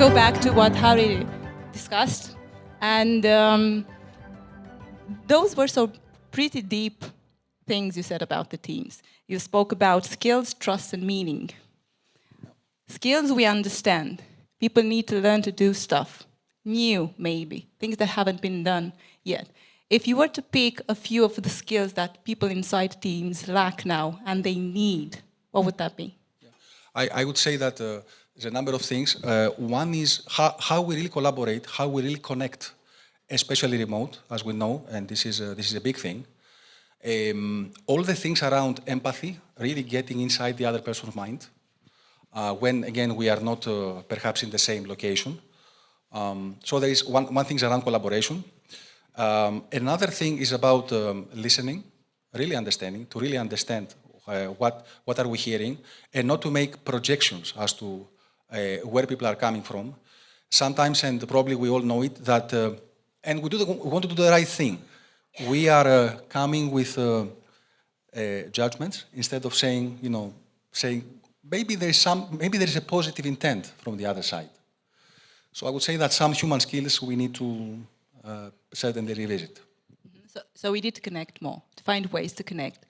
go back to what Harry discussed, and those were so pretty deep things you said about the teams. You spoke about skills, trust, and meaning. Skills we understand. People need to learn to do stuff. New, maybe. Things that haven't been done yet. If you were to pick a few of the skills that people inside teams lack now and they need, what would that be? I would say that there's a number of things. One is how we really collaborate, how we really connect, especially remote, as we know, and this is a big thing. All the things around empathy, really getting inside the other person's mind, when, again, we are not perhaps in the same location. So there is one thing around collaboration. Another thing is about listening, really understanding, to really understand what are we hearing, and not to make projections as to where people are coming from. Sometimes, and probably we all know it, that, and we want to do the right thing. We are coming with judgments instead of saying, maybe there is a positive intent from the other side. So I would say that some human skills we need to certainly revisit. So we need to connect more, to find ways to connect.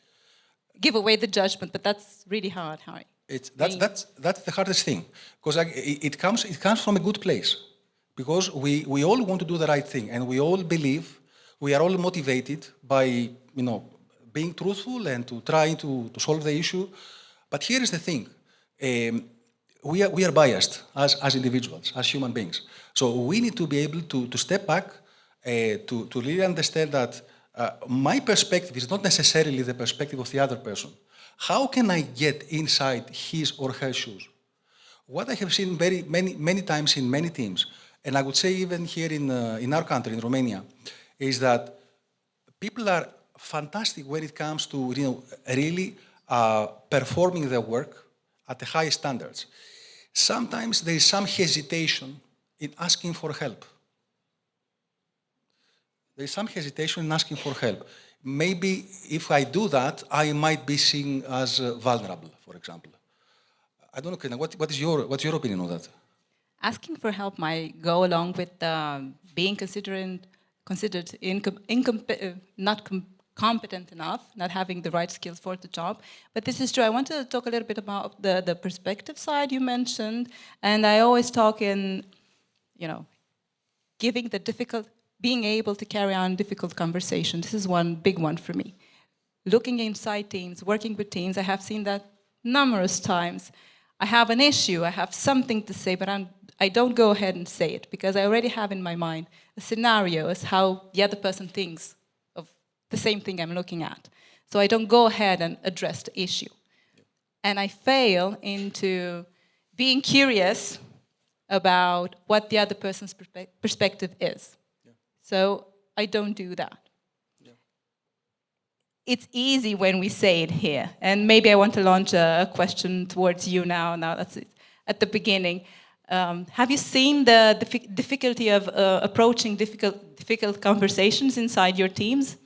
Give away the judgment, but that's really hard, Harry. That's the hardest thing, because it comes from a good place, because we all want to do the right thing, and we all believe, we are all motivated by being truthful and to try to solve the issue. But here is the thing: we are biased as individuals, as human beings. So we need to be able to step back, to really understand that my perspective is not necessarily the perspective of the other person. How can I get inside his or her shoes? What I have seen many times in many teams, and I would say even here in our country, in Romania, is that people are fantastic when it comes to really performing their work at the highest standards. Sometimes there is some hesitation in asking for help. There is some hesitation in asking for help. Maybe if I do that, I might be seen as vulnerable, for example. I don't know, Crina, what's your opinion on that? Asking for help might go along with being considered not competent enough, not having the right skills for the job. But this is true. I want to talk a little bit about the perspective side you mentioned. And I always talk in, being able to carry on difficult conversations. This is one big one for me. Looking inside teams, working with teams, I have seen that numerous times. I have an issue, I have something to say, but I don't go ahead and say it because I already have in my mind a scenario as how the other person thinks of the same thing I'm looking at. So I don't go ahead and address the issue. And I fail into being curious about what the other person's perspective is. So I don't do that. Yeah. It's easy when we say it here. And maybe I want to launch a question towards you now. Now that's it. At the beginning. Have you seen the difficulty of approaching difficult conversations inside your teams?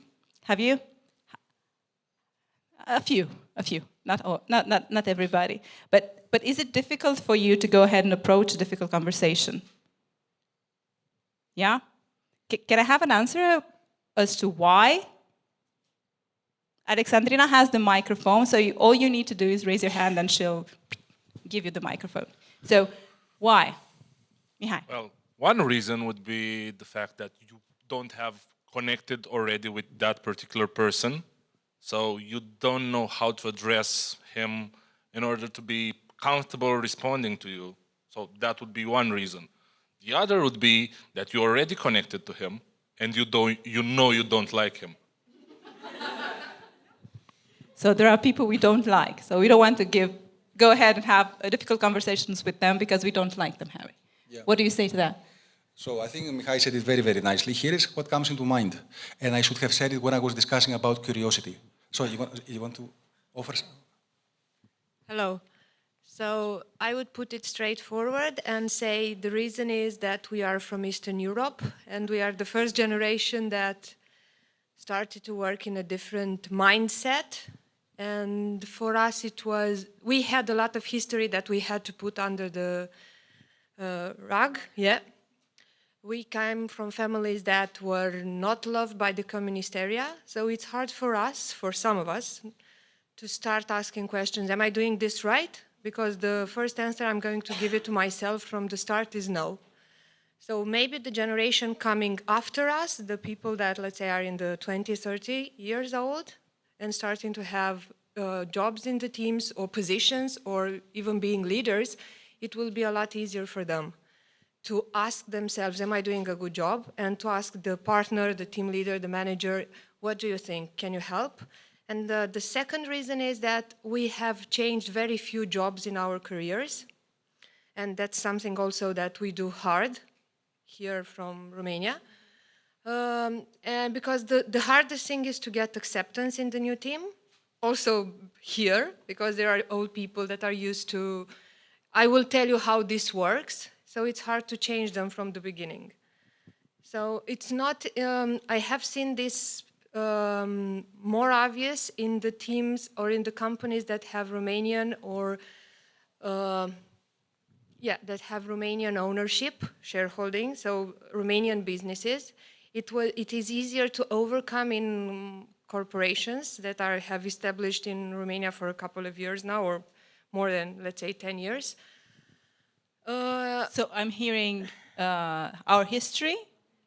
Have you? A few. Not all, not everybody. But is it difficult for you to go ahead and approach a difficult conversation? Yeah? Can I have an answer as to why? Alexandrina has the microphone, so all you need to do is raise your hand and she'll give you the microphone. So, why? Mihai. Well, one reason would be the fact that you don't have connected already with that particular person, so you don't know how to address him in order to be comfortable responding to you. So that would be one reason. The other would be that you're already connected to him and you don't like him. So there are people we don't like. So we don't want to go ahead and have difficult conversations with them because we don't like them, Harry. Yeah. What do you say to that? So I think Mihai said it very, very nicely. Here is what comes into mind. And I should have said it when I was discussing about curiosity. So you want to offer some? Hello. So I would put it straightforward and say the reason is that we are from Eastern Europe and we are the first generation that started to work in a different mindset. And for us we had a lot of history that we had to put under the rug, yeah. We came from families that were not loved by the communist area, so it's hard for us, for some of us, to start asking questions. Am I doing this right? Because the first answer I'm going to give it to myself from the start is no. So maybe the generation coming after us, the people that, let's say, are in the 20, 30 years old and starting to have jobs in the teams or positions or even being leaders, it will be a lot easier for them to ask themselves, am I doing a good job? And to ask the partner, the team leader, the manager, what do you think? Can you help? And the second reason is that we have changed very few jobs in our careers. And that's something also that we do hard here from Romania. And because the hardest thing is to get acceptance in the new team. Also here, because there are old people that are used to, I will tell you how this works. So it's hard to change them from the beginning. So it's not, I have seen this more obvious in the teams or in the companies that have Romanian or, that have Romanian ownership, shareholding, so Romanian businesses. It is easier to overcome in corporations that have established in Romania for a couple of years now, or more than, let's say, 10 years. So I'm hearing our history,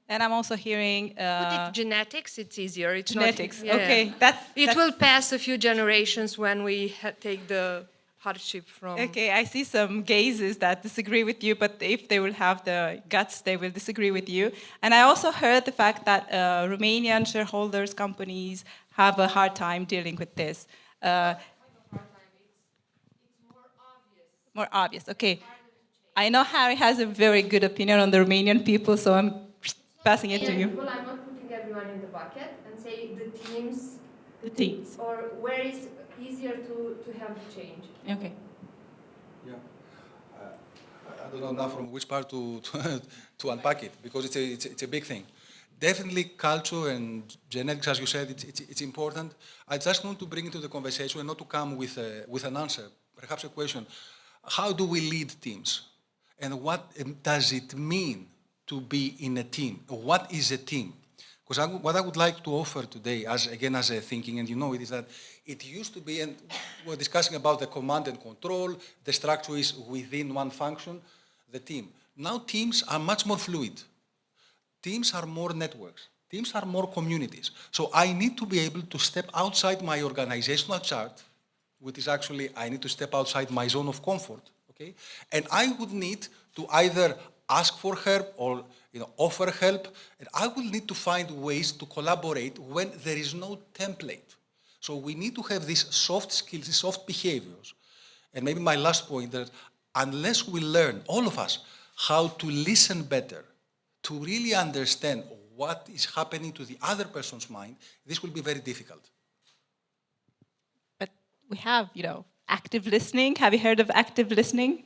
and I'm also hearing Put it genetics. It's easier. It's genetics. Not, Okay, it will pass a few generations when we take the hardship from. Okay, I see some gazes that disagree with you, but if they will have the guts, they will disagree with you. And I also heard the fact that Romanian shareholders, companies have a hard time dealing with this. More obvious, okay. I know Harry has a very good opinion on the Romanian people, so I'm passing it to you. Well, I'm not putting everyone in the bucket and say the teams. The teams. Or where is easier to have change. Okay. Yeah. I don't know now from which part to unpack it, because it's a big thing. Definitely culture and genetics, as you said, it's important. I just want to bring it to the conversation and not to come with an answer, perhaps a question. How do we lead teams? And what does it mean to be in a team? What is a team? Because what I would like to offer today, as a thinking, and you know it, is that it used to be, and we're discussing about the command and control, the structure is within one function, the team. Now teams are much more fluid. Teams are more networks. Teams are more communities. So I need to be able to step outside my organizational chart, which is actually, I need to step outside my zone of comfort, okay? And I would need to either ask for help or offer help, and I will need to find ways to collaborate when there is no template. So we need to have these soft skills, these soft behaviors. And maybe my last point, that unless we learn, all of us, how to listen better, to really understand what is happening to the other person's mind, this will be very difficult. But we have, active listening. Have you heard of active listening?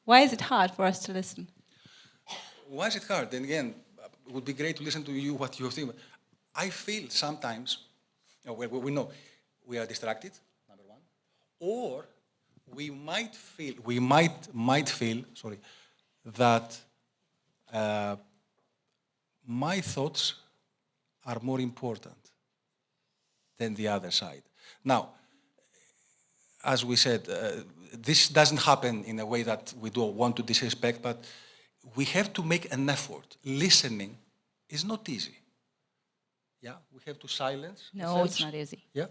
Why is it hard for us to listen? Why is it hard? And again, it would be great to listen to you, what you think. I feel sometimes, we know we are distracted, number one, or we might feel, that my thoughts are more important than the other side. Now, as we said, this doesn't happen in a way that we don't want to disrespect, but we have to make an effort. Listening is not easy. Yeah, we have to silence. No, it's not easy. Yeah.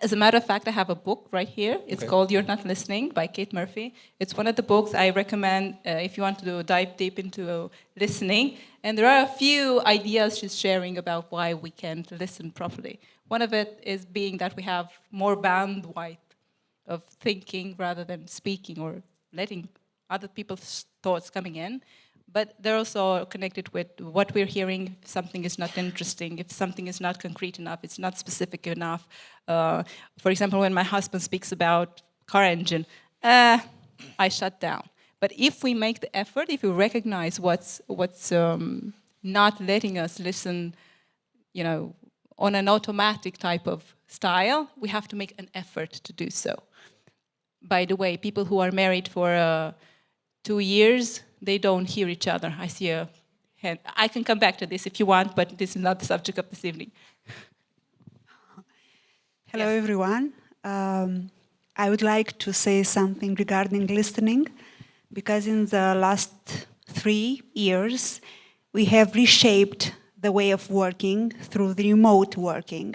As a matter of fact, I have a book right here. It's called You're Not Listening by Kate Murphy. It's one of the books I recommend if you want to dive deep into listening. And there are a few ideas she's sharing about why we can't listen properly. One of it is being that we have more bandwidth of thinking rather than speaking or letting other people's thoughts coming in. But they're also connected with what we're hearing. If something is not interesting, if something is not concrete enough, it's not specific enough. For example, when my husband speaks about car engine, I shut down. But if we make the effort, if we recognize what's not letting us listen, on an automatic type of style, we have to make an effort to do so. By the way, people who are married for 2 years, they don't hear each other. I see a hand. I can come back to this if you want, but this is not the subject of this evening. Hello, Yes. everyone. I would like to say something regarding listening, because in the last 3 years, we have reshaped the way of working through the remote working.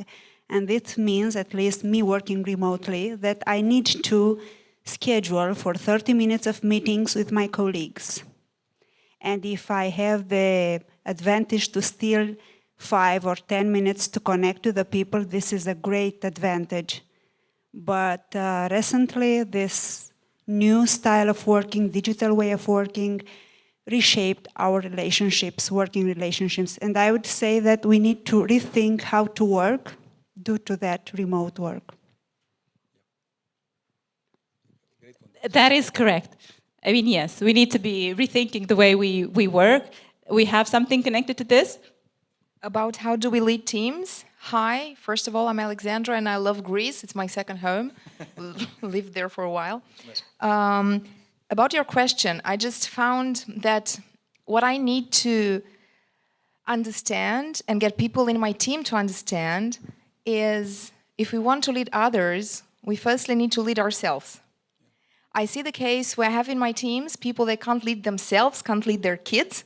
And it means, at least me working remotely, that I need to schedule for 30 minutes of meetings with my colleagues. And if I have the advantage to steal 5 or 10 minutes to connect to the people, this is a great advantage. But recently, this new style of working, digital way of working, reshaped our relationships, working relationships. And I would say that we need to rethink how to work due to that remote work. That is correct. I mean, yes, we need to be rethinking the way we work. We have something connected to this. About how do we lead teams? Hi, first of all, I'm Alexandra and I love Greece. It's my second home. Lived there for a while. About your question, I just found that what I need to understand and get people in my team to understand is if we want to lead others, we firstly need to lead ourselves. I see the case where I have in my teams people that can't lead themselves, can't lead their kids,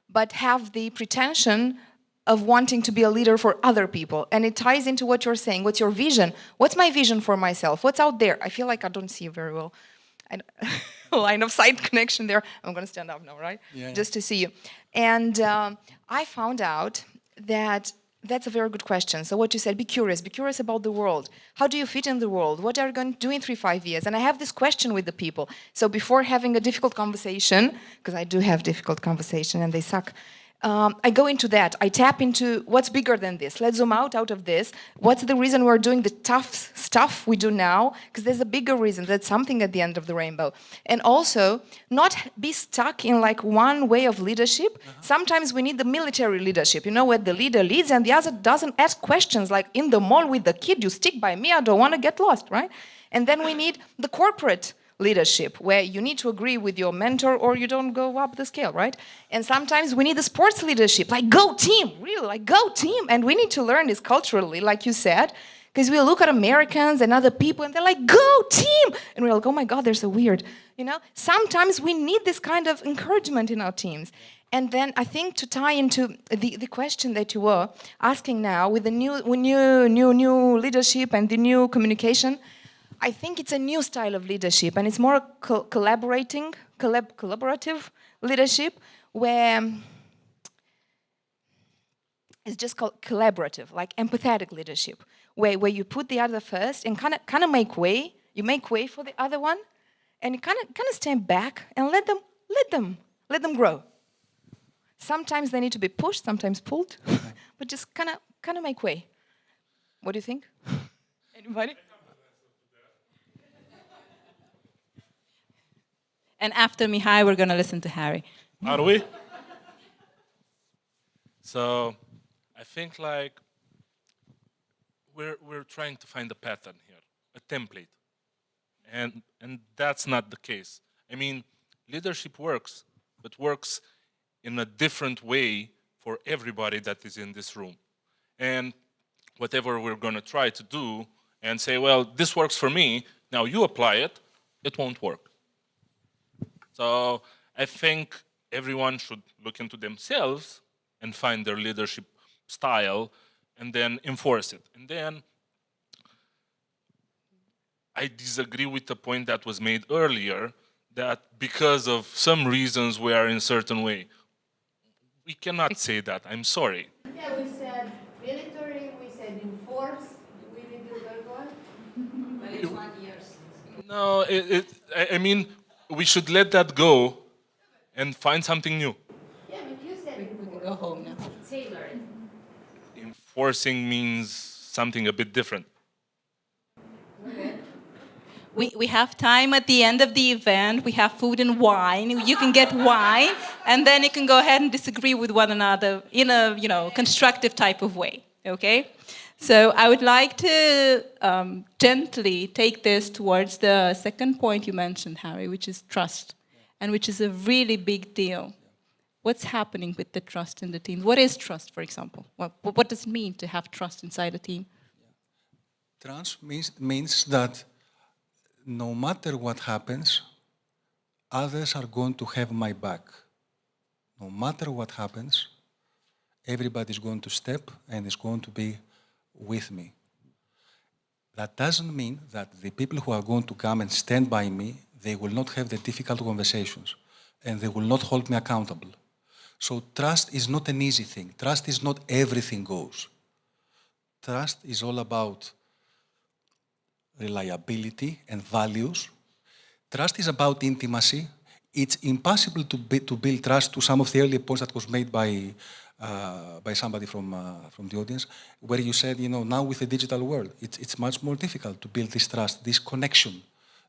but have the pretension of wanting to be a leader for other people. And it ties into what you're saying. What's your vision? What's my vision for myself? What's out there? I feel like I don't see you very well. Line of sight connection there. I'm going to stand up now, right? Yeah. Just to see you. And I found out that that's a very good question. So what you said, be curious about the world. How do you fit in the world? What are you going to do in 3-5 years? And I have this question with the people. So before having a difficult conversation, because I do have difficult conversation and they suck, I go into that. I tap into what's bigger than this. Let's zoom out of this. What's the reason we're doing the tough stuff we do now? Because there's a bigger reason. That's something at the end of the rainbow. And also, not be stuck in like one way of leadership. Sometimes we need the military leadership, you know, where the leader leads and the other doesn't ask questions. Like in the mall with the kid, you stick by me, I don't want to get lost, right? And then we need the corporate leadership, where you need to agree with your mentor or you don't go up the scale, right? And sometimes we need the sports leadership, like go team, really, like go team. And we need to learn this culturally, like you said, because we look at Americans and other people and they're like, go team. And we're like, oh my God, they're so weird. You know, sometimes we need this kind of encouragement in our teams. And then I think to tie into the question that you were asking now with the new leadership and the new communication, I think it's a new style of leadership, and it's more collaborative leadership, where it's just called collaborative, like empathetic leadership, where you put the other first and kind of make way. You make way for the other one, and you kind of stand back and let them grow. Sometimes they need to be pushed, sometimes pulled, but just kind of make way. What do you think? Anybody? And after Mihai, we're going to listen to Harry. Are we? So I think like we're trying to find a pattern here, a template. And that's not the case. I mean, leadership works, but works in a different way for everybody that is in this room. And whatever we're going to try to do and say, well, this works for me, now you apply it, it won't work. So I think everyone should look into themselves and find their leadership style and then enforce it. And then I disagree with the point that was made earlier that because of some reasons we are in a certain way. We cannot say that. I'm sorry. Yeah, we said military, we said enforce. We did the third one. But it's 1 year. No, I mean, we should let that go and find something new. Yeah, but you said We can go home now. tailor it. Enforcing means something a bit different. We have time at the end of the event. We have food and wine. You can get wine, and then you can go ahead and disagree with one another in a constructive type of way. Okay? So I would like to gently take this towards the second point you mentioned, Harry, which is trust. and which is a really big deal. What's happening with the trust in the team? What is trust, for example? What does it mean to have trust inside a team? Trust means that no matter what happens, others are going to have my back. No matter what happens, everybody's going to step and is going to be with me. That doesn't mean that the people who are going to come and stand by me, they will not have the difficult conversations and they will not hold me accountable. So trust is not an easy thing. Trust is not everything goes. Trust is all about reliability and values. Trust is about intimacy. It's impossible to build trust, to some of the earlier points that was made by somebody from the audience, where you said, now with the digital world, it's much more difficult to build this trust, this connection,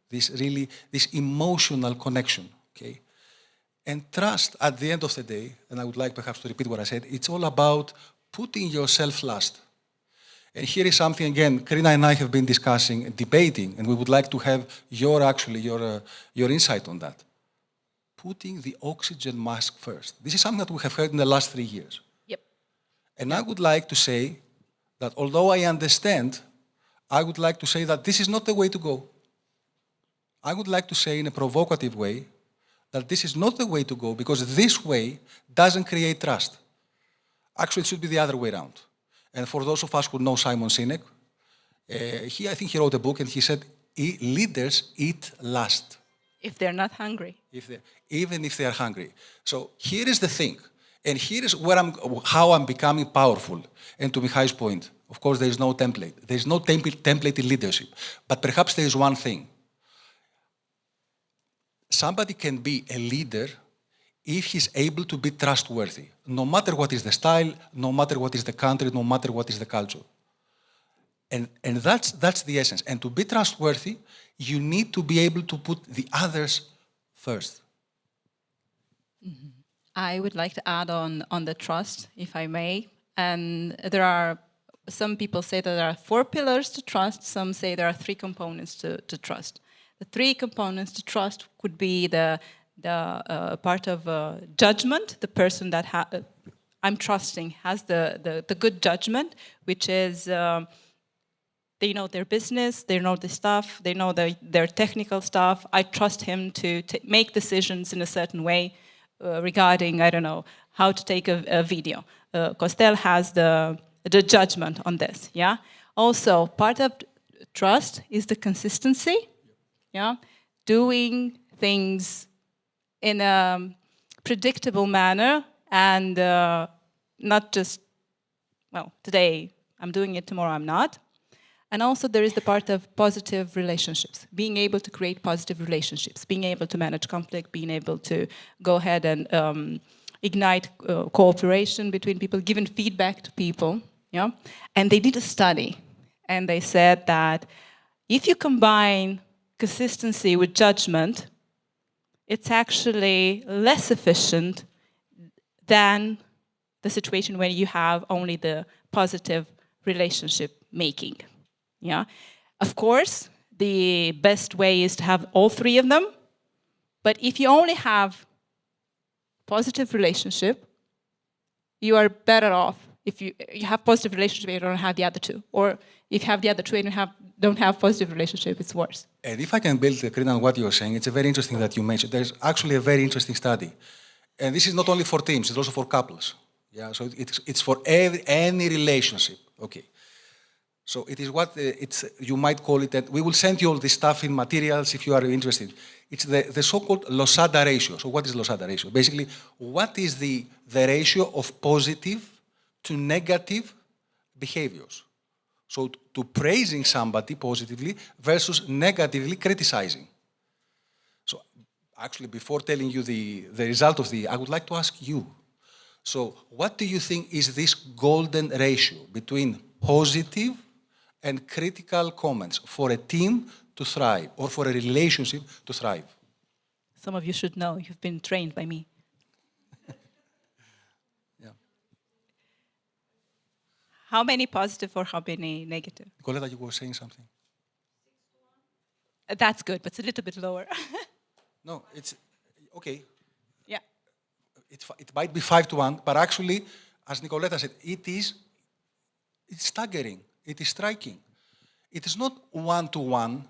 this emotional connection, okay? And trust, at the end of the day, and I would like perhaps to repeat what I said, it's all about putting yourself last. And here is something, again, Crina and I have been discussing and debating, and we would like to have your insight on that. Putting the oxygen mask first. This is something that we have heard in the last 3 years. Yep. And I would like to say that although I understand, I would like to say that this is not the way to go. I would like to say in a provocative way that this is not the way to go, because this way doesn't create trust. Actually, it should be the other way around. And for those of us who know Simon Sinek, I think he wrote a book and he said, leaders eat last. If they're not hungry. Even if they are hungry. So here is the thing, and here is how I'm becoming powerful. And to Mikhai's point, of course, there is no template. There is no template in leadership. But perhaps there is one thing. Somebody can be a leader if he's able to be trustworthy, no matter what is the style, no matter what is the country, no matter what is the culture. And that's the essence. And to be trustworthy, you need to be able to put the others first. Mm-hmm. I would like to add on the trust, if I may. And there are, some people say that there are 4 pillars to trust. Some say there are 3 components to trust. The 3 components to trust could be the part of judgment. The person that I'm trusting has the good judgment, which is they know their business, they know the stuff, they know their technical stuff. I trust him to make decisions in a certain way regarding, I don't know, how to take a video. Costel has the judgment on this, yeah? Also, part of trust is the consistency, yeah? Doing things in a predictable manner and not just, well, today I'm doing it, tomorrow I'm not. And also there is the part of positive relationships, being able to create positive relationships, being able to manage conflict, being able to go ahead and ignite cooperation between people, giving feedback to people. Yeah? And they did a study, and they said that if you combine consistency with judgment, it's actually less efficient than the situation where you have only the positive relationship making. Yeah, of course, the best way is to have all 3 of them. But if you only have positive relationship, you are better off. If you have positive relationship, you don't have the other 2. Or if you have the other 2 and you don't have positive relationship, it's worse. And if I can build, Crina, on what you're saying, it's a very interesting that you mentioned. There's actually a very interesting study. And this is not only for teams, it's also for couples. Yeah, so it's for any relationship. Okay. So it is what you might call it, and we will send you all this stuff in materials if you are interested. It's the so-called Losada ratio. So what is Losada ratio? Basically, what is the ratio of positive to negative behaviors? So to praising somebody positively versus negatively criticizing. So actually, before telling you the result of I would like to ask you. So what do you think is this golden ratio between positive and critical comments for a team to thrive or for a relationship to thrive? Some of you should know, you've been trained by me. Yeah. How many positive or how many negative? Nicoletta, you were saying something. That's good, but it's a little bit lower. No, it's Okay, Yeah. it might be 5-1, but actually, as Nicoletta said, it's staggering. It is striking. It is not 1-to-1.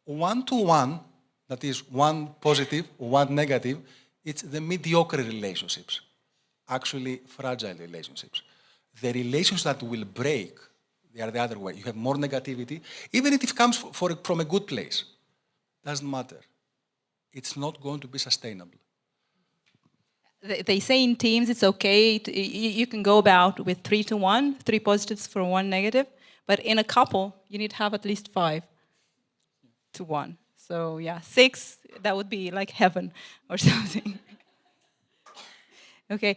1-to-1, that is one positive, one negative, it's the mediocre relationships, actually fragile relationships. The relations that will break, they are the other way. You have more negativity, even if it comes from a good place. Doesn't matter. It's not going to be sustainable. They say in teams it's okay. You can go about with 3-to-1, 3 positives for 1 negative. But in a couple, you need to have at least 5-to-1. So yeah, 6, that would be like heaven or something. Okay,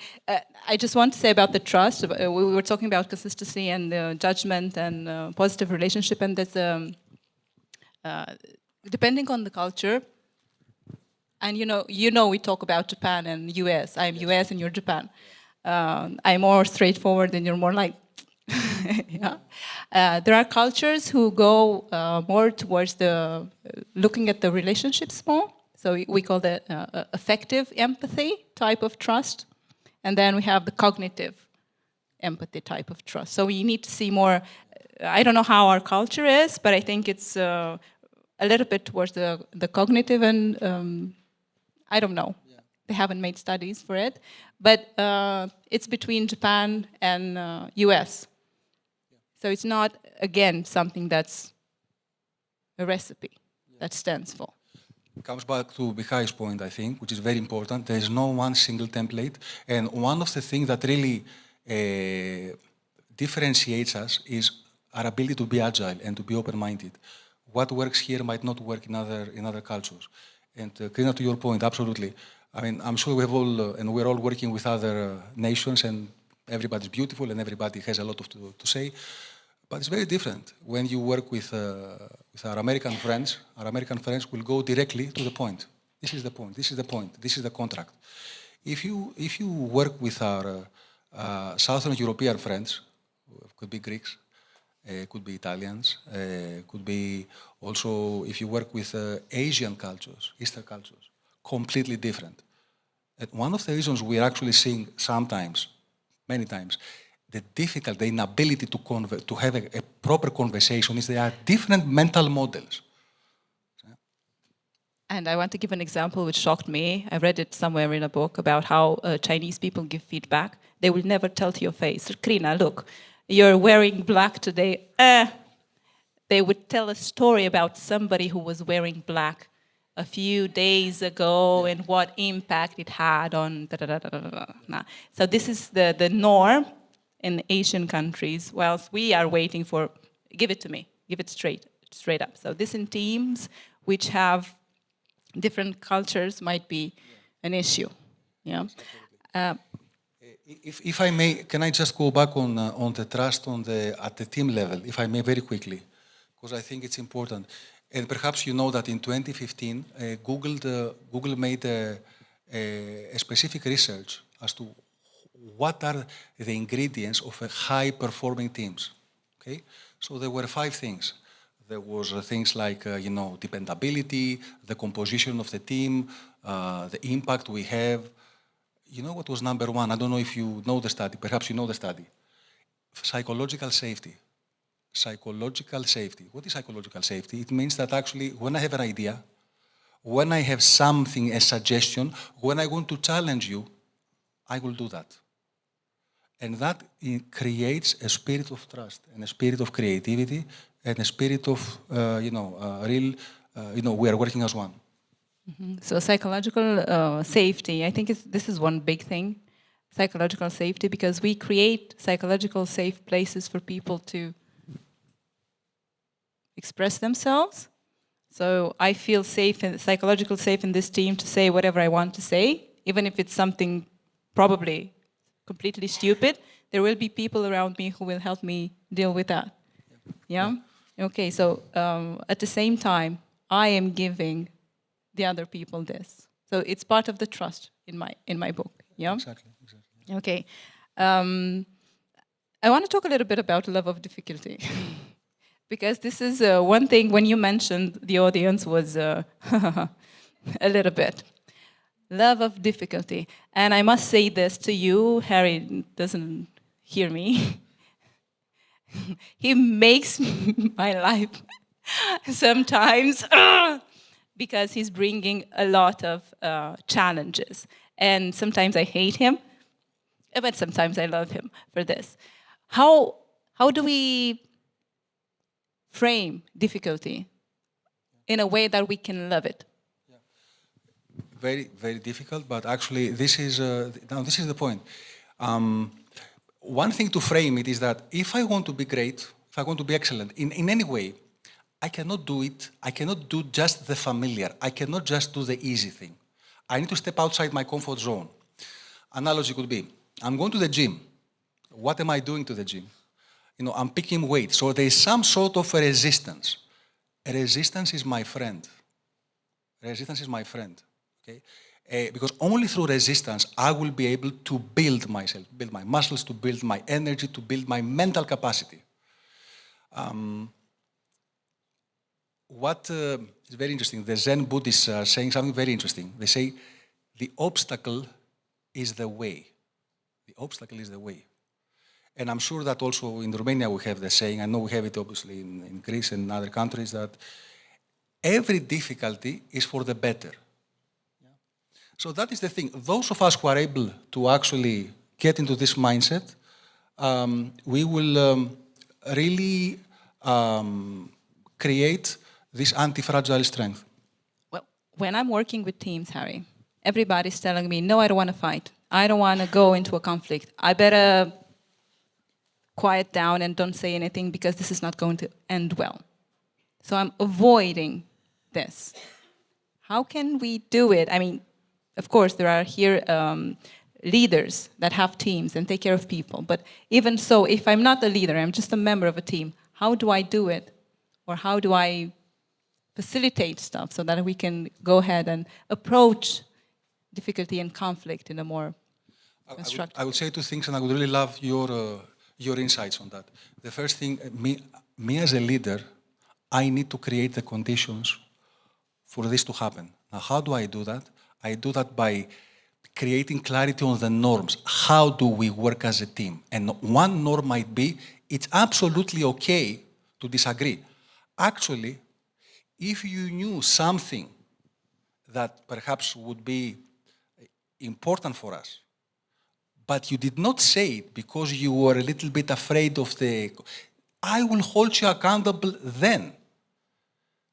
I just want to say about the trust. We were talking about consistency and judgment and positive relationship, and that's depending on the culture. And you know, we talk about Japan and US. I'm US and you're Japan. I'm more straightforward and you're more like, yeah. There are cultures who go more towards the looking at the relationships more. So we call that affective empathy type of trust. And then we have the cognitive empathy type of trust. So we need to see more, I don't know how our culture is, but I think it's a little bit towards the cognitive and I don't know. Yeah. They haven't made studies for it. But it's between Japan and US. Yeah. So it's not, again, something that's a recipe that stands for. It comes back to Mihai's point, I think, which is very important. There is no one single template. And one of the things that really differentiates us is our ability to be agile and to be open-minded. What works here might not work in other cultures. And Crina, to your point, absolutely. I mean, I'm sure we have all, and we're all working with other nations, and everybody's beautiful and everybody has a lot to say. But it's very different when you work with our American friends. Our American friends will go directly to the point. This is the point. This is the point. This is the contract. If you work with our Southern European friends, could be Greeks, could be Italians, could be also if you work with Asian cultures, Eastern cultures, completely different. And one of the reasons we are actually seeing sometimes, many times, the inability to have a proper conversation is there are different mental models. And I want to give an example which shocked me. I read it somewhere in a book about how Chinese people give feedback. They will never tell to your face, Crina, look, you're wearing black today. They would tell a story about somebody who was wearing black a few days ago and what impact it had on da-da-da-da-da-da. So this is the norm in Asian countries, whilst we are waiting for, give it to me, give it straight up. So this in teams which have different cultures might be an issue. Yeah. If I may, can I just go back on the trust at the team level, if I may, very quickly, because I think it's important. And perhaps you know that in 2015, Google made a specific research as to what are the ingredients of a high-performing teams. Okay, so there were 5 things. There was things like dependability, the composition of the team, the impact we have. You know what was number 1? I don't know if you know the study. Perhaps you know the study. Psychological safety. Psychological safety. What is psychological safety? It means that actually when I have an idea, when I have something, a suggestion, when I want to challenge you, I will do that. And that creates a spirit of trust and a spirit of creativity and a spirit of, we are working as one. Mm-hmm. So psychological safety, I think this is one big thing, psychological safety, because we create psychological safe places for people to express themselves. So I feel safe and psychological safe in this team to say whatever I want to say, even if it's something probably completely stupid. There will be people around me who will help me deal with that. Yeah? Okay, so at the same time, I am giving the other people this. So it's part of the trust in my book. Yeah? Exactly. Okay. I want to talk a little bit about love of difficulty. Because this is one thing when you mentioned the audience was a little bit. Love of difficulty. And I must say this to you, Harry doesn't hear me. He makes my life sometimes because he's bringing a lot of challenges. And sometimes I hate him, but sometimes I love him for this. How do we frame difficulty in a way that we can love it? Very, very difficult, but actually this is the point. One thing to frame it is that if I want to be great, if I want to be excellent in any way, I cannot do it. I cannot do just the familiar. I cannot just do the easy thing. I need to step outside my comfort zone. Analogy could be, I'm going to the gym. What am I doing to the gym? You know, I'm picking weights. So there is some sort of a resistance. Resistance is my friend. Resistance is my friend. Okay? Because only through resistance I will be able to build myself, build my muscles, to build my energy, to build my mental capacity. What is very interesting, the Zen Buddhists are saying something very interesting. They say, the obstacle is the way. The obstacle is the way. And I'm sure that also in Romania we have the saying, I know we have it obviously in Greece and other countries, that every difficulty is for the better. Yeah? So that is the thing. Those of us who are able to actually get into this mindset, we will really create this anti-fragile strength. Well, when I'm working with teams, Harry, everybody's telling me, no, I don't want to fight. I don't want to go into a conflict. I better quiet down and don't say anything because this is not going to end well. So I'm avoiding this. How can we do it? I mean, of course, there are here leaders that have teams and take care of people. But even so, if I'm not a leader, I'm just a member of a team, how do I do it? Or how do I facilitate stuff so that we can go ahead and approach difficulty and conflict in a more constructive I would say two things, and I would really love your insights on that. The first thing, me as a leader, I need to create the conditions for this to happen. Now, how do I do that? I do that by creating clarity on the norms. How do we work as a team? And one norm might be, it's absolutely okay to disagree. Actually, if you knew something that perhaps would be important for us, but you did not say it because you were a little bit afraid of I will hold you accountable then.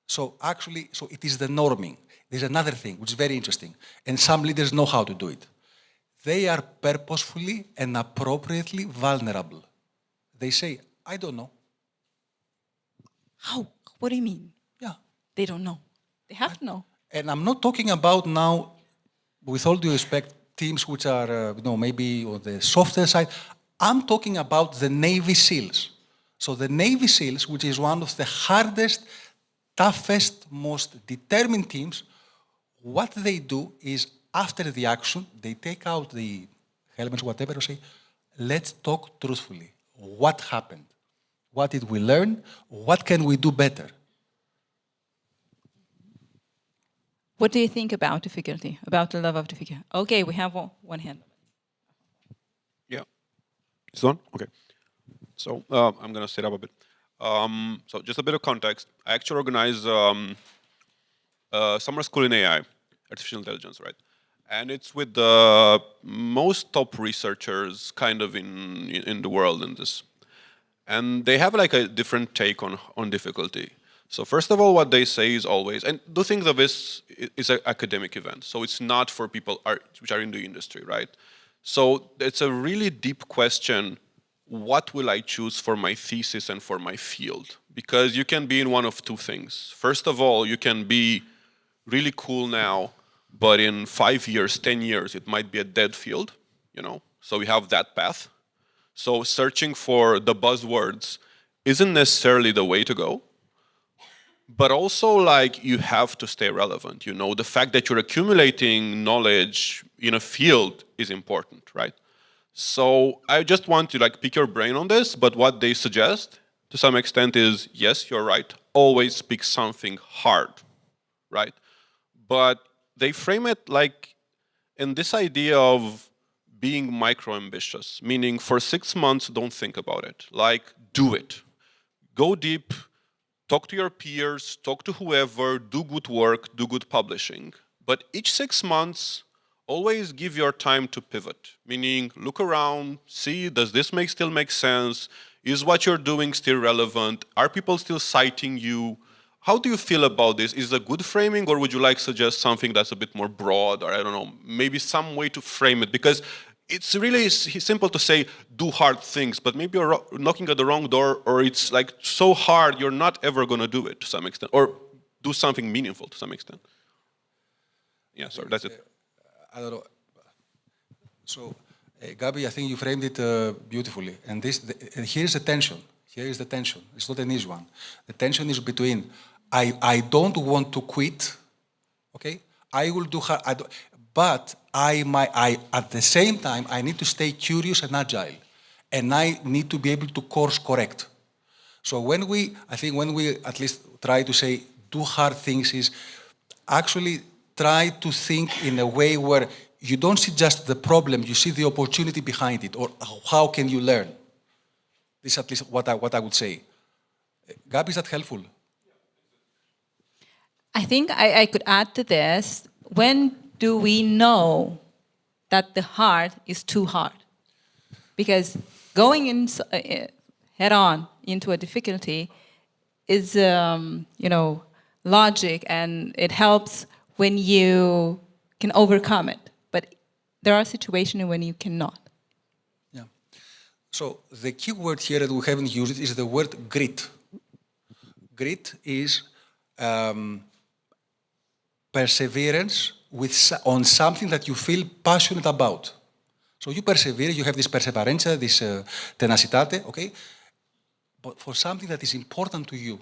So actually, so it is the norming. There's another thing which is very interesting, and some leaders know how to do it. They are purposefully and appropriately vulnerable. They say, I don't know. How? What do you mean? Yeah. They don't know. They have to know. And I'm not talking about now, with all due respect, teams which are, maybe on the softer side. I'm talking about the Navy SEALs. So the Navy SEALs, which is one of the hardest, toughest, most determined teams, what they do is, after the action, they take out the helmets, whatever, and say, let's talk truthfully. What happened? What did we learn? What can we do better? What do you think about difficulty, about the love of difficulty? Okay, we have one hand. Yeah. This on? Okay. So I'm going to set up a bit. So just a bit of context. I actually organize summer school in AI, artificial intelligence, right? And it's with the most top researchers kind of in the world in this. And they have like a different take on difficulty. So first of all, what they say is always, and do think of this is an academic event. So it's not for people which are in the industry, right? So it's a really deep question. What will I choose for my thesis and for my field? Because you can be in one of two things. First of all, you can be really cool now, but in 5 years, 10 years, it might be a dead field, So we have that path. So searching for the buzzwords isn't necessarily the way to go. But also, like, you have to stay relevant. The fact that you're accumulating knowledge in a field is important, right? So I just want to pick your brain on this, but what they suggest to some extent is, yes, you're right, always pick something hard, right? But they frame it like in this idea of being micro-ambitious, meaning for 6 months, don't think about it. Like, do it. Go deep, talk to your peers, talk to whoever, do good work, do good publishing. But each 6 months, always give your time to pivot, meaning look around, see, does this still make sense? Is what you're doing still relevant? Are people still citing you? How do you feel about this? Is it a good framing, or would you like to suggest something that's a bit more broad, or I don't know, maybe some way to frame it? Because it's really simple to say, do hard things, but maybe you're knocking at the wrong door, or it's like so hard, you're not ever going to do it to some extent, or do something meaningful to some extent. Yeah, sorry, that's it. I don't know. So, Gabi, I think you framed it beautifully. And here's the tension. Here is the tension. It's not an easy one. The tension is between I don't want to quit, okay? I will do hard, but at the same time, I need to stay curious and agile. And I need to be able to course correct. So I think when we at least try to say do hard things is actually try to think in a way where you don't see just the problem, you see the opportunity behind it, or how can you learn? This is at least what I would say. Gabi, is that helpful? I think I could add to this, when do we know that the hard is too hard? Because going in head-on into a difficulty is, logic, and it helps when you can overcome it. But there are situations when you cannot. Yeah. So the key word here that we haven't used is the word grit. Grit is perseverance on something that you feel passionate about. So you persevere, you have this perseveranza, this tenacitate, okay? But for something that is important to you.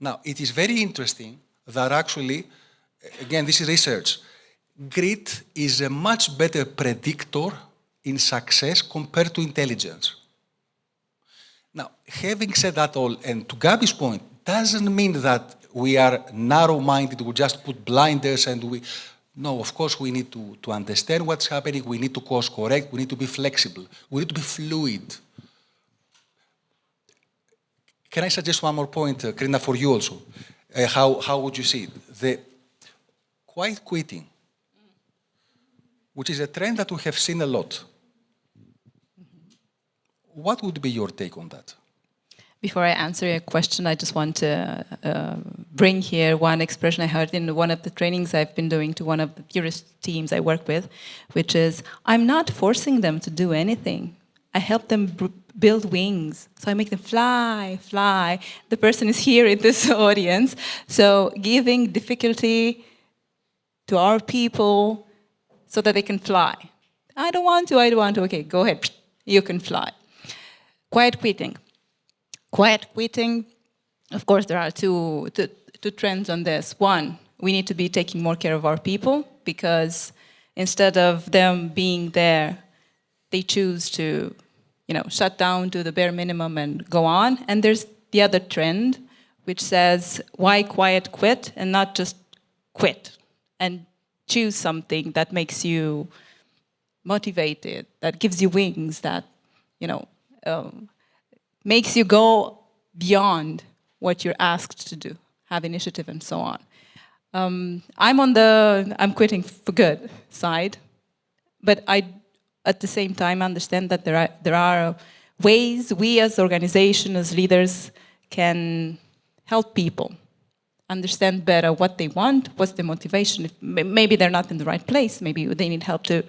Now, it is very interesting that actually, again, this is research, grit is a much better predictor in success compared to intelligence. Now, having said that all, and to Gabi's point, doesn't mean that we are narrow-minded, we just put blinders and no, of course we need to understand what's happening, we need to course correct, we need to be flexible, we need to be fluid. Can I suggest one more point, Crina, for you also? How would you see it? The quiet quitting, which is a trend that we have seen a lot. What would be your take on that? Before I answer your question, I just want to bring here one expression I heard in one of the trainings I've been doing to one of the purist teams I work with, which is, I'm not forcing them to do anything. I help them build wings. So I make them fly, fly. The person is here in this audience. So giving difficulty to our people so that they can fly. I don't want to. Okay, go ahead. You can fly. Quiet quitting. Quiet quitting, of course, there are two trends on this. One, we need to be taking more care of our people, because instead of them being there, they choose to, shut down to the bare minimum and go on. And there's the other trend, which says, why quiet quit and not just quit and choose something that makes you motivated, that gives you wings, that, makes you go beyond what you're asked to do, have initiative and so on. I'm quitting for good side, but I, at the same time, understand that there are ways we as organization, as leaders, can help people understand better what they want, what's the motivation. If maybe they're not in the right place, maybe they need help to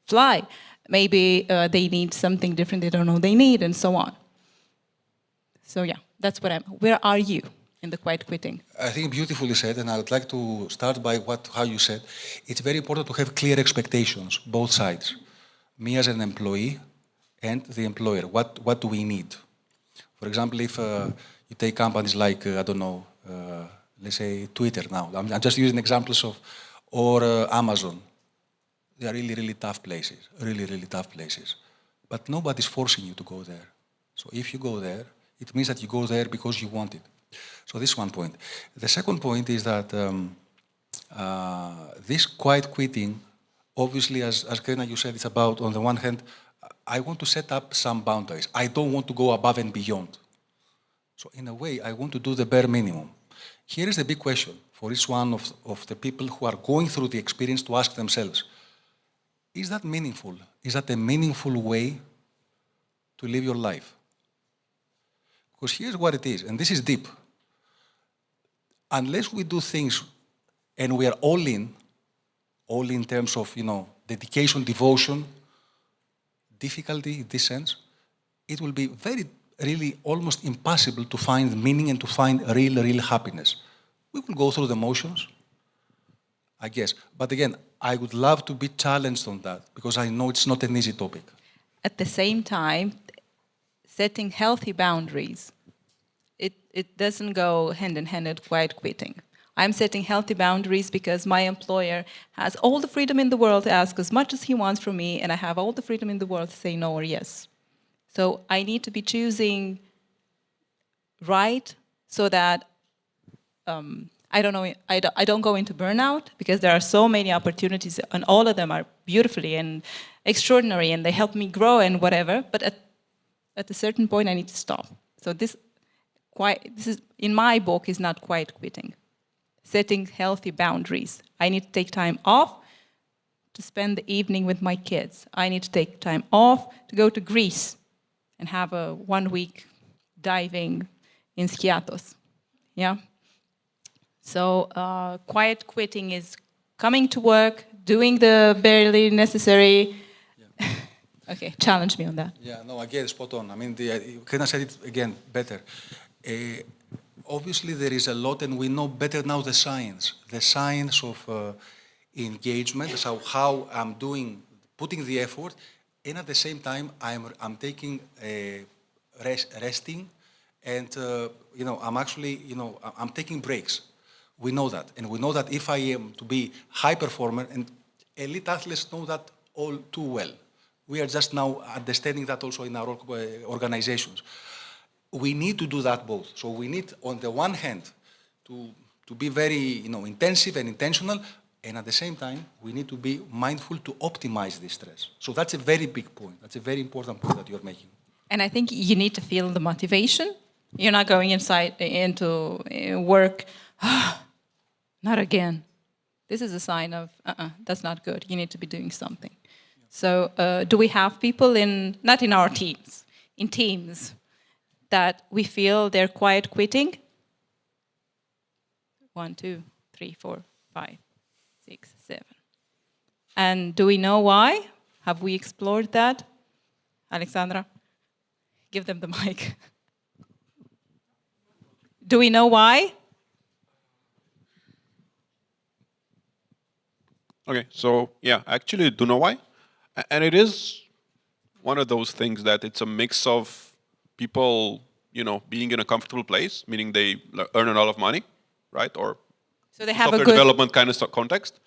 fly, maybe they need something different they don't know they need, and so on. So yeah, that's what where are you in the quiet quitting? I think beautifully said, and I would like to start by how you said. It's very important to have clear expectations, both sides. Me as an employee and the employer, what do we need? For example, if you take companies like, let's say Twitter now, I'm just using examples or Amazon. They are really, really tough places, really, really tough places. But nobody's forcing you to go there. So if you go there, it means that you go there because you want it. So this is one point. The second point is that this quiet quitting obviously, as Crina, you said, it's about, on the one hand, I want to set up some boundaries. I don't want to go above and beyond. So in a way, I want to do the bare minimum. Here is the big question for each one of the people who are going through the experience to ask themselves, is that meaningful? Is that a meaningful way to live your life? Because here's what it is, and this is deep. Unless we do things and we are all in terms of, dedication, devotion, difficulty in this sense, it will be really almost impossible to find meaning and to find real happiness. We will go through the motions, I guess. But again, I would love to be challenged on that because I know it's not an easy topic. At the same time, setting healthy boundaries, it doesn't go hand in hand with quiet quitting. I'm setting healthy boundaries because my employer has all the freedom in the world to ask as much as he wants from me, and I have all the freedom in the world to say no or yes. So I need to be choosing right so that I don't go into burnout, because there are so many opportunities and all of them are beautifully and extraordinary and they help me grow and whatever, but at a certain point I need to stop. So this is, in my book, is not quiet quitting. Setting healthy boundaries. I need to take time off to spend the evening with my kids. I need to take time off to go to Greece and have a 1 week diving in Skiathos. Yeah? So quiet quitting is coming to work, doing the barely necessary. Yeah. Okay, challenge me on that. Yeah, no, again, spot on. I mean, Crina said it again better. Obviously, there is a lot, and we know better now the science of engagement, so how I'm putting the effort, and at the same time, I'm taking resting, and I'm actually, I'm taking breaks. We know that, and we know that if I am to be high performer, and elite athletes know that all too well. We are just now understanding that also in our organizations. We need to do that both. So we need, on the one hand, to be very intensive and intentional, and at the same time, we need to be mindful to optimize this stress. So that's a very big point. That's a very important point that you're making. And I think you need to feel the motivation. You're not going into work, not again. This is a sign of, that's not good. You need to be doing something. So do we have people not in our teams, in teams, that we feel they're quiet quitting? 1, 2, 3, 4, 5, 6, 7. And do we know why? Have we explored that? Alexandra, give them the mic. Do we know why? Okay, so yeah, I actually do know why. And it is one of those things that it's a mix of people, being in a comfortable place, meaning they earn a lot of money, right? Or so they have software a good development kind of context.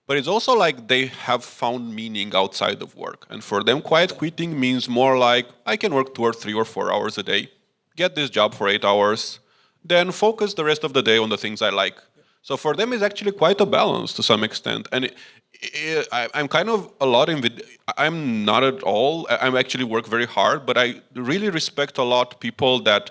But it's also like they have found meaning outside of work. And for them, quiet quitting means more like, I can work 2 or 3 or 4 hours a day, get this job for 8 hours, then focus the rest of the day on the things I like. So for them, it's actually quite a balance to some extent. And I'm kind of I'm not at all. I actually work very hard, but I really respect a lot people that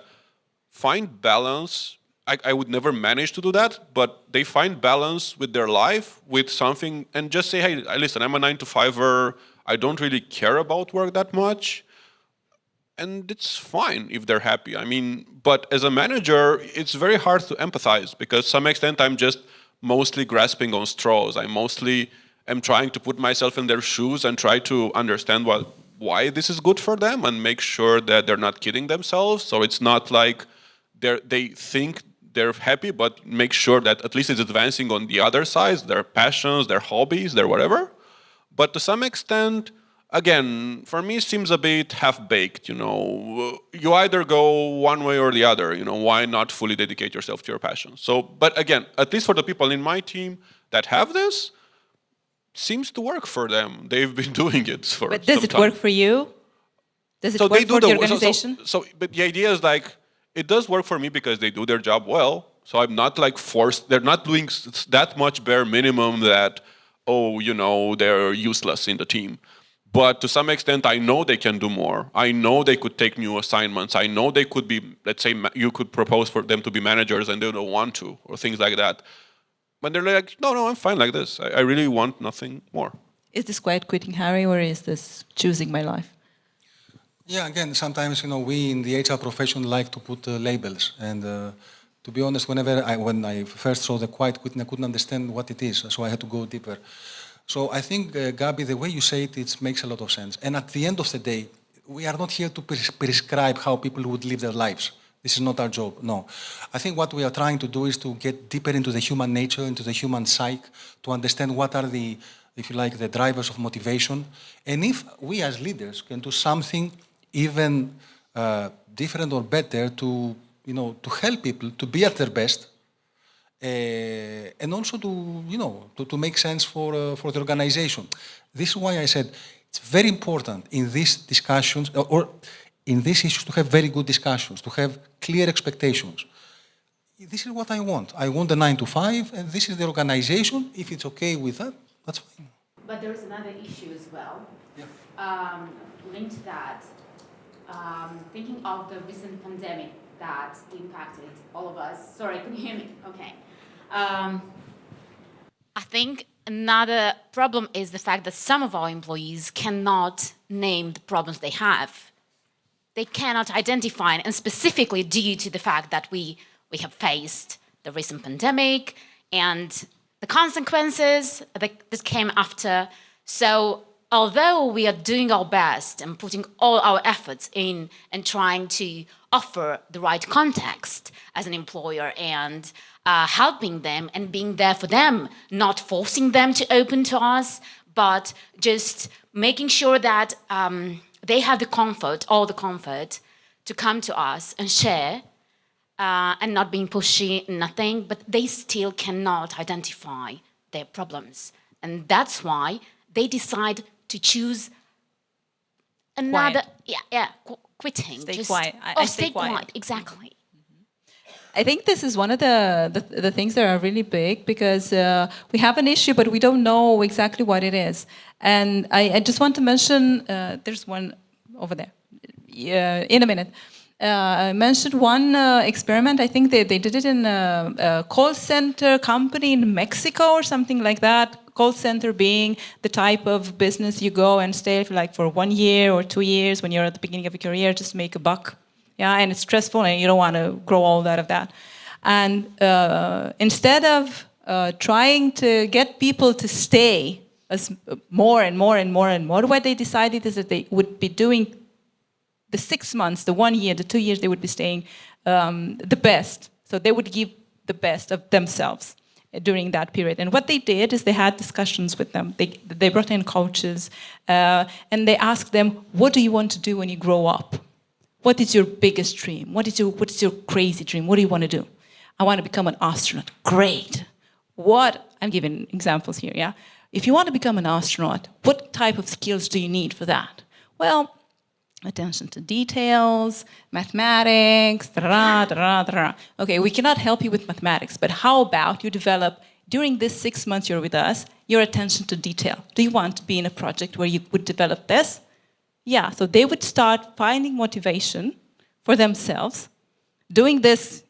find balance. I would never manage to do that, but they find balance with their life, with something, and just say, hey, listen, I'm a 9-to-5er. I don't really care about work that much. And it's fine if they're happy. I mean, but as a manager, it's very hard to empathize because to some extent I'm just mostly grasping on straws. I mostly am trying to put myself in their shoes and try to understand why this is good for them and make sure that they're not kidding themselves. So it's not like they think they're happy, but make sure that at least it's advancing on the other side, their passions, their hobbies, their whatever. But to some extent, again, for me, it seems a bit half-baked, You either go one way or the other, Why not fully dedicate yourself to your passion? So, but again, at least for the people in my team that have this, seems to work for them. They've been doing it for some time. But does it work for you? Does it work for the organization? But the idea is like, it does work for me because they do their job well. So I'm not like forced. They're not doing that much bare minimum that oh, they're useless in the team. But to some extent, I know they can do more. I know they could take new assignments. I know they could be, let's say, you could propose for them to be managers and they don't want to, or things like that. But they're like, no, I'm fine like this. I really want nothing more. Is this quiet quitting, Harry, or is this choosing my life? Yeah, again, sometimes we in the HR profession like to put labels, and to be honest, when I first saw the quiet quitting, I couldn't understand what it is, so I had to go deeper. So I think, Gabi, the way you say it makes a lot of sense. And at the end of the day, we are not here to prescribe how people would live their lives. This is not our job, no. I think what we are trying to do is to get deeper into the human nature, into the human psyche, to understand what are the, if you like, the drivers of motivation. And if we as leaders can do something even different or better to help people to be at their best, and also to make sense for the organization. This is why I said it's very important in these discussions or in these issues to have very good discussions, to have clear expectations. This is what I want. I want the 9 to 5, and this is the organization. If it's okay with that, that's fine. But there's another issue as well, linked to that. Thinking of the recent pandemic that impacted all of us. Sorry, can you hear me? Okay. I think another problem is the fact that some of our employees cannot name the problems they have. They cannot identify, and specifically due to the fact that we have faced the recent pandemic and the consequences that came after. So although we are doing our best and putting all our efforts in and trying to offer the right context as an employer and helping them and being there for them, not forcing them to open to us, but just making sure that they have all the comfort to come to us and share and not being pushy, nothing, but they still cannot identify their problems. And that's why they decide to choose another, quitting. Stay quiet. Stay quiet, exactly. I think this is one of the things that are really big because we have an issue, but we don't know exactly what it is. And I just want to mention, there's one over there, in a minute. I mentioned one experiment. I think they did it in a call center company in Mexico or something like that. Call center being the type of business you go and stay for 1 year or 2 years when you're at the beginning of your career just to make a buck. Yeah, and it's stressful and you don't want to grow all out of that. And instead of trying to get people to stay more and more and more and more, what they decided is that they would be doing the 6 months, the 1 year, the 2 years, they would be staying the best. So they would give the best of themselves during that period. And what they did is they had discussions with them. They brought in coaches and they asked them, what do you want to do when you grow up? What is your biggest dream? What is your crazy dream? What do you want to do? I want to become an astronaut. Great. I'm giving examples here, yeah? If you want to become an astronaut, what type of skills do you need for that? Well, attention to details, mathematics, Okay, we cannot help you with mathematics, but how about you develop, during this 6 months you're with us, your attention to detail? Do you want to be in a project where you would develop this? Yeah, so they would start finding motivation for themselves, doing this,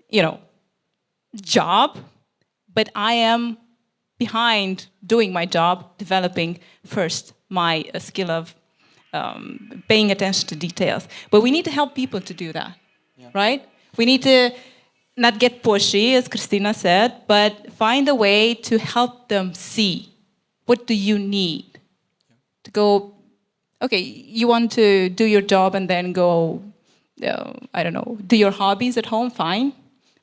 job, but I am behind doing my job, developing first my skill of paying attention to details. But we need to help people to do that, right? We need to not get pushy, as Christina said, but find a way to help them see, what do you need to go. Okay, you want to do your job and then go, do your hobbies at home, fine.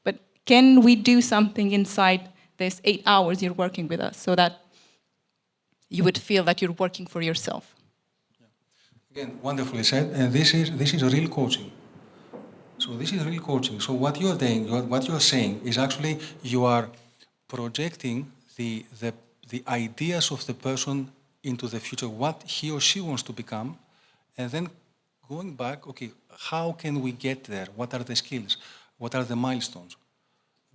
But can we do something inside this 8 hours you're working with us so that you would feel that you're working for yourself? Again, wonderfully said. And this is real coaching. So this is real coaching. So what you're doing, what you're saying is actually you are projecting the ideas of the person into the future, what he or she wants to become, and then going back, okay, how can we get there? What are the skills? What are the milestones?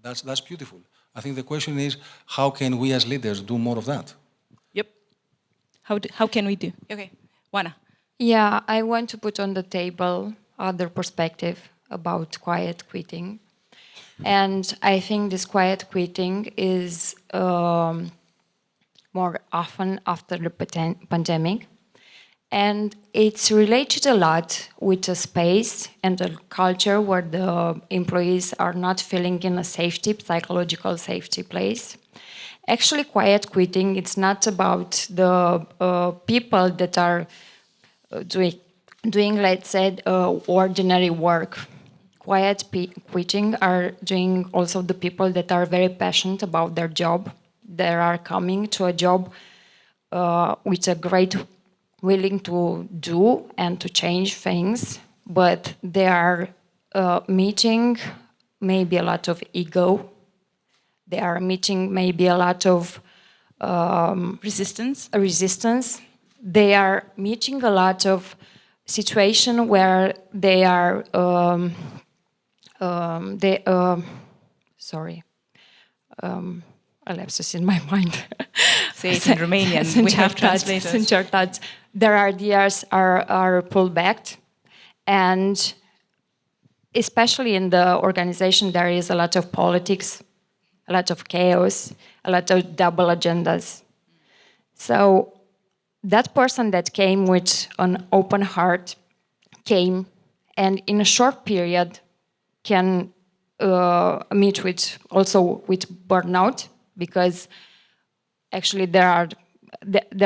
That's beautiful. I think the question is, how can we as leaders do more of that? Yep. How can we do? Okay, Juana. Yeah, I want to put on the table other perspective about quiet quitting. And I think this quiet quitting is more often after the pandemic. And it's related a lot with a space and a culture where the employees are not feeling in a safety, psychological safety place. Actually, quiet quitting, it's not about the people that are doing, let's say, ordinary work. Quiet quitting are doing also the people that are very passionate about their job. They are coming to a job with a great willing to do and to change things, but they are meeting maybe a lot of ego. They are meeting maybe a lot of Resistance. They are meeting a lot of situation where they are a lapsus in my mind. Say it in Romanian. We have translators. Their ideas are pulled back, and especially in the organization, there is a lot of politics, a lot of chaos, a lot of double agendas. So that person that came with an open heart came, and in a short period can meet with burnout, because actually there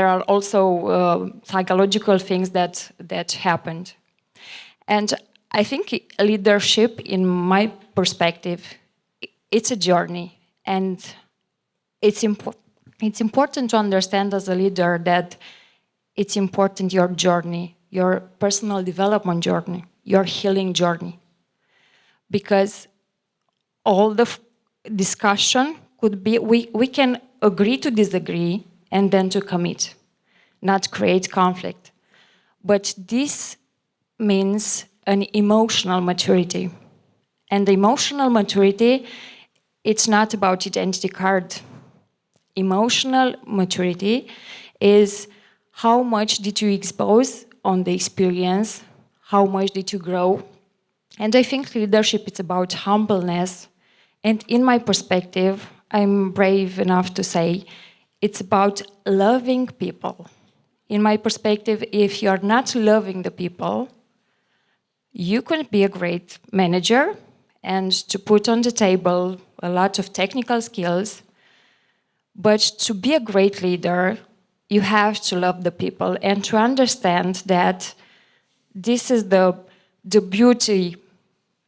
are also psychological things that happened. And I think leadership, in my perspective, it's a journey, and it's important to understand as a leader that it's important your journey, your personal development journey, your healing journey, because all the discussion could be, we can agree to disagree and then to commit, not create conflict. But this means an emotional maturity. And the emotional maturity, it's not about identity card. Emotional maturity is how much did you expose on the experience, how much did you grow. And I think leadership is about humbleness. And in my perspective, I'm brave enough to say it's about loving people. In my perspective, if you're not loving the people, you can be a great manager and to put on the table a lot of technical skills, but to be a great leader, you have to love the people and to understand that this is the beauty,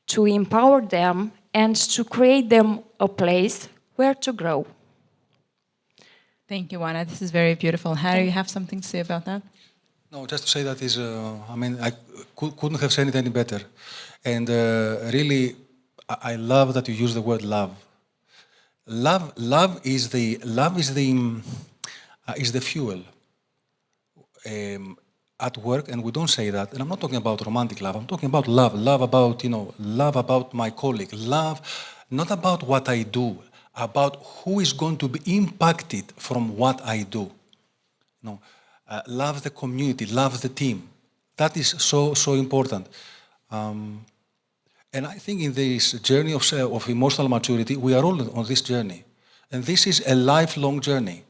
to empower them and to create them a place where to grow. Thank you, Juana. This is very beautiful. Harry, you have something to say about that? No, just to say that is, I couldn't have said it any better. And really, I love that you use the word love. Love is the fuel at work, and we don't say that. And I'm not talking about romantic love. I'm talking about love. Love about my colleague. Love, not about what I do, about who is going to be impacted from what I do. No, love the community, love the team. That is so important. And I think in this journey of emotional maturity, we are all on this journey. And this is a lifelong journey.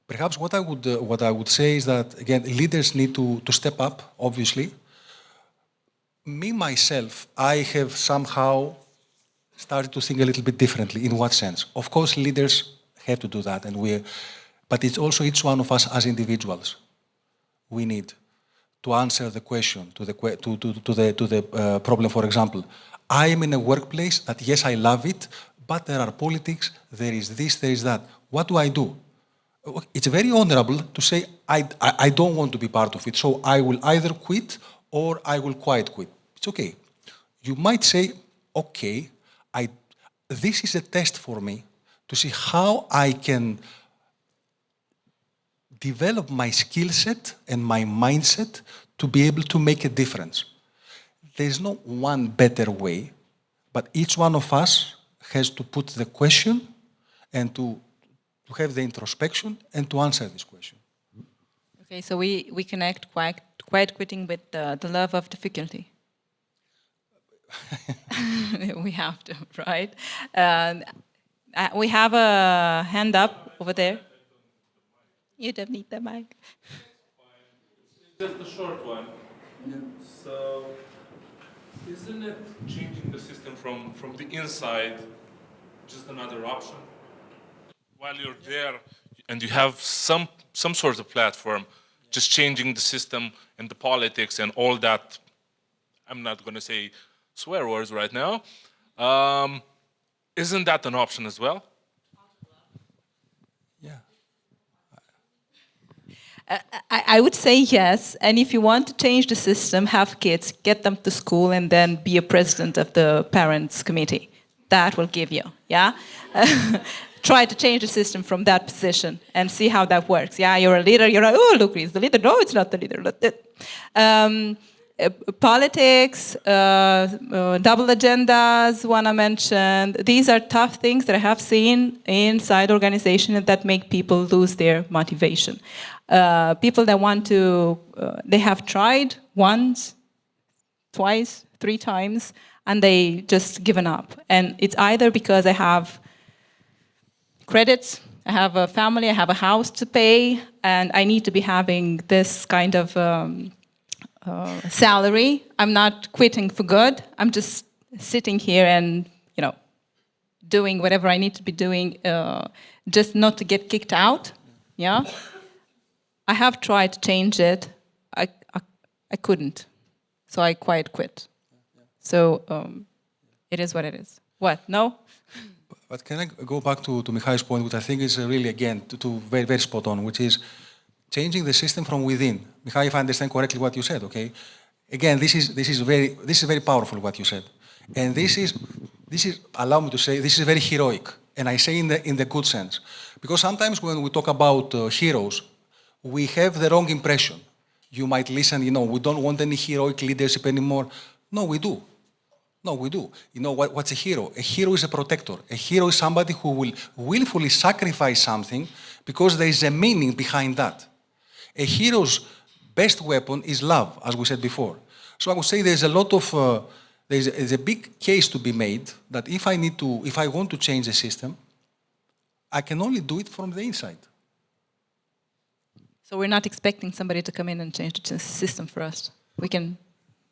Perhaps what I would say is that, again, leaders need to step up, obviously. Me, myself, I have somehow started to think a little bit differently. In what sense? Of course, leaders have to do that, but it's also each one of us as individuals. We need to answer the question, to the problem. For example, I am in a workplace that, yes, I love it, but there are politics, there is this, there is that. What do I do? It's very honorable to say, I don't want to be part of it, so I will either quit or I will quiet quit. It's okay. You might say, okay, this is a test for me to see how I can develop my skill set and my mindset to be able to make a difference. There's no one better way, but each one of us has to put the question and to to have the introspection and to answer this question. Okay, so we connect quiet quitting with the love of difficulty. We have to, right? We have a hand up over there. You don't need the mic. Just a short one. So, isn't it changing the system from the inside just another option? While you're there and you have some sort of platform, just changing the system and the politics and all that, I'm not going to say swear words right now, isn't that an option as well? Yeah. I would say yes, and if you want to change the system, have kids, get them to school, and then be a president of the parents' committee. That will give you, yeah? Try to change the system from that position and see how that works. Yeah, you're a leader, you're like, oh, look, he's the leader. No, it's not the leader. Politics, double agendas, one I mentioned. These are tough things that I have seen inside organizations that make people lose their motivation. People that want to, they have tried once, twice, 3 times, and they just given up. And it's either because I have credits, I have a family, I have a house to pay, and I need to be having this kind of salary. I'm not quitting for good. I'm just sitting here and, doing whatever I need to be doing, just not to get kicked out. Yeah. I have tried to change it. I couldn't, so I quit. So it is what it is. What? No? But can I go back to Mikhai's point, which I think is really, again, to very, very spot on, which is changing the system from within. Mikhai, if I understand correctly what you said, okay? Again, this is very powerful what you said, and this is allow me to say this is very heroic, and I say in the good sense, because sometimes when we talk about heroes, we have the wrong impression. You might listen, we don't want any heroic leadership anymore. No, we do. No, we do. What's a hero? A hero is a protector. A hero is somebody who will willfully sacrifice something because there is a meaning behind that. A hero's best weapon is love, as we said before. So I would say there's a lot of, there's a big case to be made that if I want to change the system, I can only do it from the inside. So we're not expecting somebody to come in and change the system for us. We can...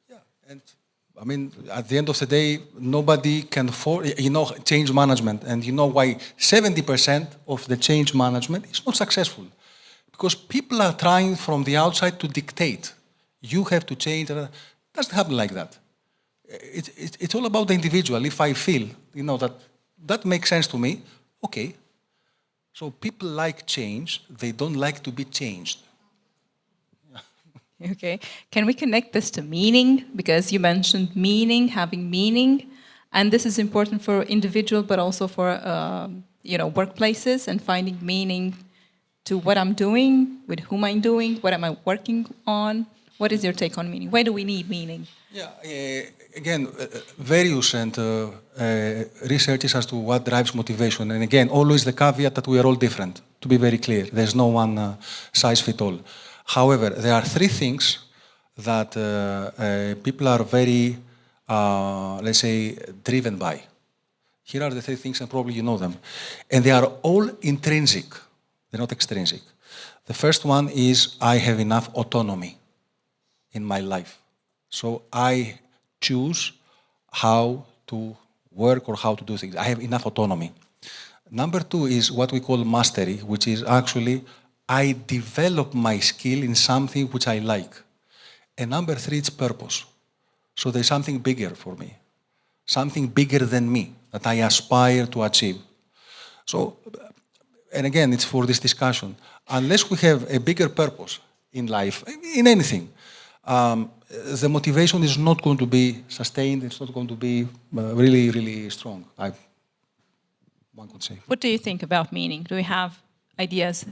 Yeah, and I mean, at the end of the day, nobody can change management. And you know why 70% of the change management is not successful? Because people are trying from the outside to dictate. You have to change. It doesn't happen like that. It's all about the individual. If I feel, that makes sense to me, okay. So people like change. They don't like to be changed. Okay. Can we connect this to meaning? Because you mentioned meaning, having meaning. And this is important for individual, but also for workplaces and finding meaning to what I'm doing, with whom I'm doing, what am I working on. What is your take on meaning? Why do we need meaning? Yeah, again, various and researches as to what drives motivation. And again, always the caveat that we are all different, to be very clear. There's no one size fits all. However, there are 3 things that people are very, let's say, driven by. Here are the 3 things, and probably you know them. And they are all intrinsic. They're not extrinsic. The first one is I have enough autonomy in my life. So I choose how to work or how to do things. I have enough autonomy. Number 2 is what we call mastery, which is actually I develop my skill in something which I like. And number 3, it's purpose. So there's something bigger for me, something bigger than me that I aspire to achieve. So, and again, it's for this discussion. Unless we have a bigger purpose in life, in anything, the motivation is not going to be sustained. It's not going to be really, really strong, one could say. What do you think about meaning? Do we have ideas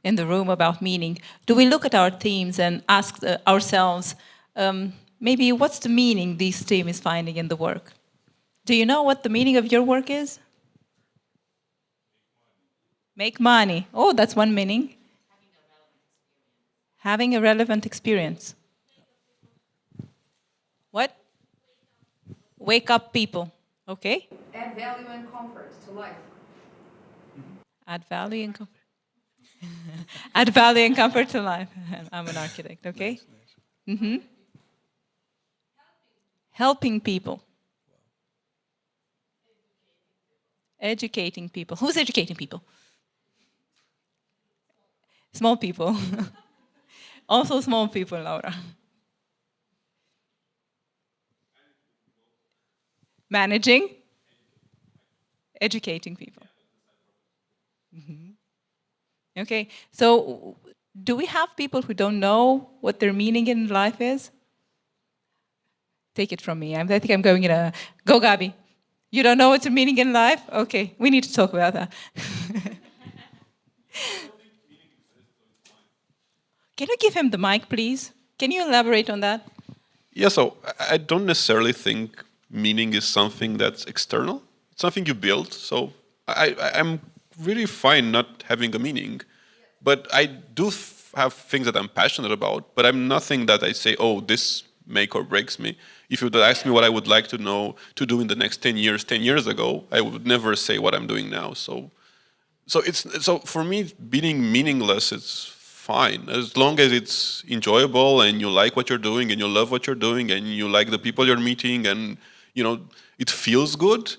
in the room about meaning? Do we look at our teams and ask ourselves, maybe what's the meaning this team is finding in the work? Do you know what the meaning of your work is? Make money. Oh, that's one meaning. Having a relevant experience. What? Wake up people. Okay. Add value and comfort to life. Add value and comfort. Add value and comfort to life. I'm an architect, okay? Mm-hmm. Helping people. Educating people. Who's educating people? Small people. Also small people, Laura. Managing. Educating people. Mm-hmm. Okay, so do we have people who don't know what their meaning in life is? Take it from me. I think I'm going in a... Go, Gabi. You don't know what's your meaning in life? Okay, we need to talk about that. Can you give him the mic, please? Can you elaborate on that? Yeah, so I don't necessarily think meaning is something that's external. It's something you build. So I'm really fine not having a meaning. But I do have things that I'm passionate about, but I'm nothing that I say, oh, this make or breaks me. If you would ask me what I would like to know to do in the next 10 years ago, I would never say what I'm doing now. So for me, being meaningless, it's fine. As long as it's enjoyable and you like what you're doing and you love what you're doing and you like the people you're meeting and, it feels good.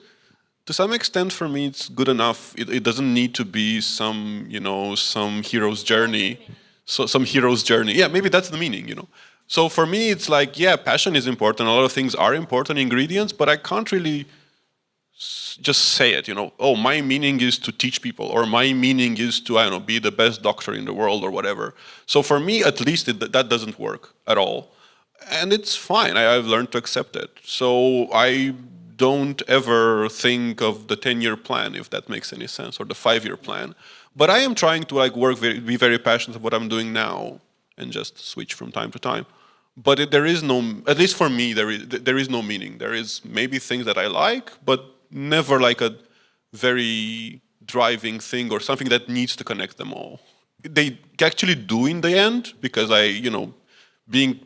To some extent, for me, it's good enough. It doesn't need to be some hero's journey. So some hero's journey. Yeah, maybe that's the meaning, So for me, it's like, yeah, passion is important. A lot of things are important ingredients, but I can't really just say it, oh, my meaning is to teach people, or my meaning is to, I don't know, be the best doctor in the world or whatever. So for me, at least, that doesn't work at all. And it's fine. I've learned to accept it. So I don't ever think of the 10-year plan, if that makes any sense, or the 5-year plan. But I am trying to be very passionate about what I'm doing now and just switch from time to time. But there is no, at least for me, there is no meaning. There is maybe things that I like, but never like a very driving thing or something that needs to connect them all. They actually do in the end, because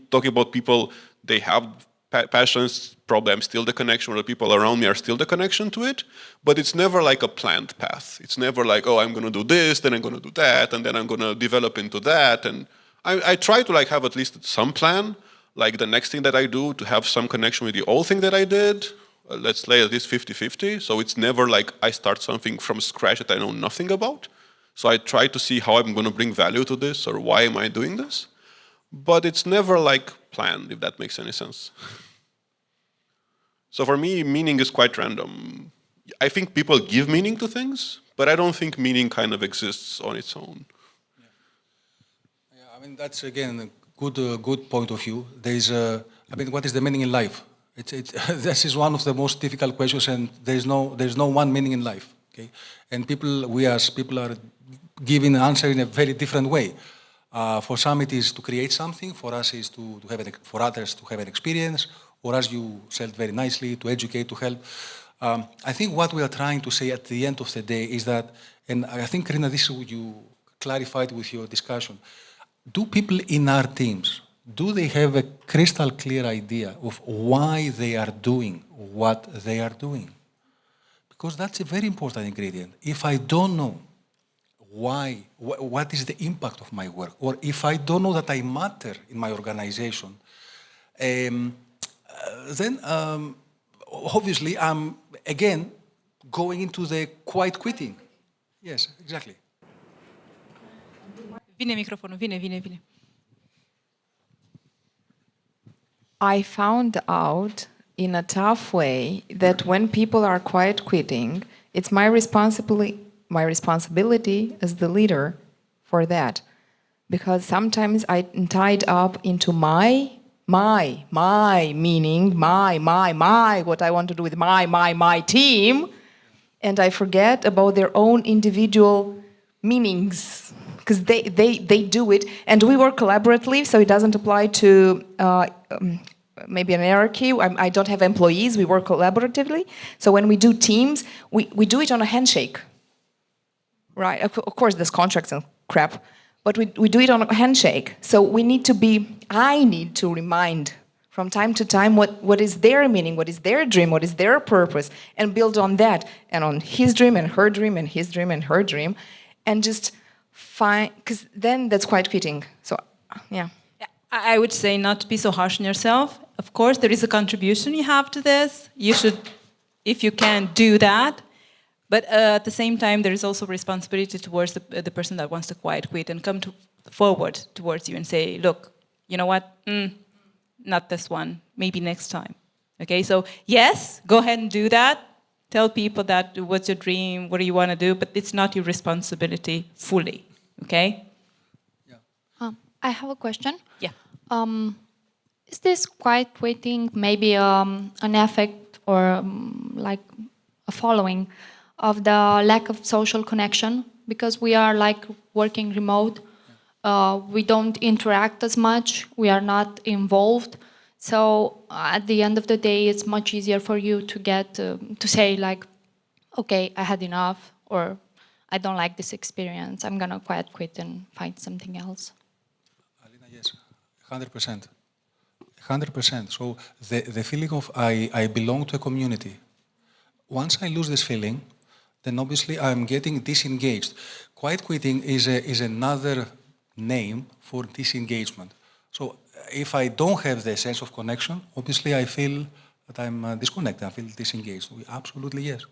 talking about people, they have passions, probably I'm still the connection, or the people around me are still the connection to it, but it's never like a planned path. It's never like, oh, I'm going to do this, then I'm going to do that, and then I'm going to develop into that. And I try to have at least some plan, like the next thing that I do, to have some connection with the old thing that I did. Let's say at least 50-50. So it's never like I start something from scratch that I know nothing about. So I try to see how I'm going to bring value to this, or why am I doing this. But it's never like planned, if that makes any sense. So for me, meaning is quite random. I think people give meaning to things, but I don't think meaning kind of exists on its own. Yeah, I mean, that's again a good point of view. What is the meaning in life? This is one of the most difficult questions, and there's no one meaning in life. Okay, and we as people are giving an answer in a very different way. For some, it is to create something. For us, is for others to have an experience, or as you said very nicely, to educate, to help. I think what we are trying to say at the end of the day is that, and I think, Crina, this you clarified with your discussion. Do people in our teams, do they have a crystal clear idea of why they are doing what they are doing? Because that's a very important ingredient. If I don't know why, what is the impact of my work, or if I don't know that I matter in my organization, then obviously I'm, again, going into the quiet quitting. Yes, exactly. Vine microfonul, vine. I found out in a tough way that when people are quiet quitting, it's my responsibility as the leader for that. Because sometimes I'm tied up into my meaning, what I want to do with my team, and I forget about their own individual meanings, because they do it, and we work collaboratively, so it doesn't apply to maybe an hierarchy. I don't have employees, we work collaboratively, so when we do teams, we do it on a handshake, right? Of course, there's contracts and crap, but we do it on a handshake. So I need to remind from time to time what is their meaning, what is their dream, what is their purpose, and build on that, and on his dream and her dream and his dream and her dream, and just find, because then that's quite quitting. So, yeah. I would say not to be so harsh on yourself. Of course, there is a contribution you have to this. You should, if you can, do that. But at the same time, there is also responsibility towards the person that wants to quit and come forward towards you and say, look, you know what? Not this one. Maybe next time. Okay, so yes, go ahead and do that. Tell people that what's your dream, what do you want to do, but it's not your responsibility fully. Okay? I have a question. Yeah. Is this quitting maybe an effect or like a following of the lack of social connection? Because we are like working remote, we don't interact as much, we are not involved. So at the end of the day, it's much easier for you to get to say like, okay, I had enough, or I don't like this experience, I'm gonna quit and find something else. Alina, yes, 100%. 100%. So the feeling of I belong to a community. Once I lose this feeling, then obviously I'm getting disengaged. Quiet quitting is another name for disengagement. So if I don't have the sense of connection, obviously I feel that I'm disconnected, I feel disengaged. Absolutely, yes.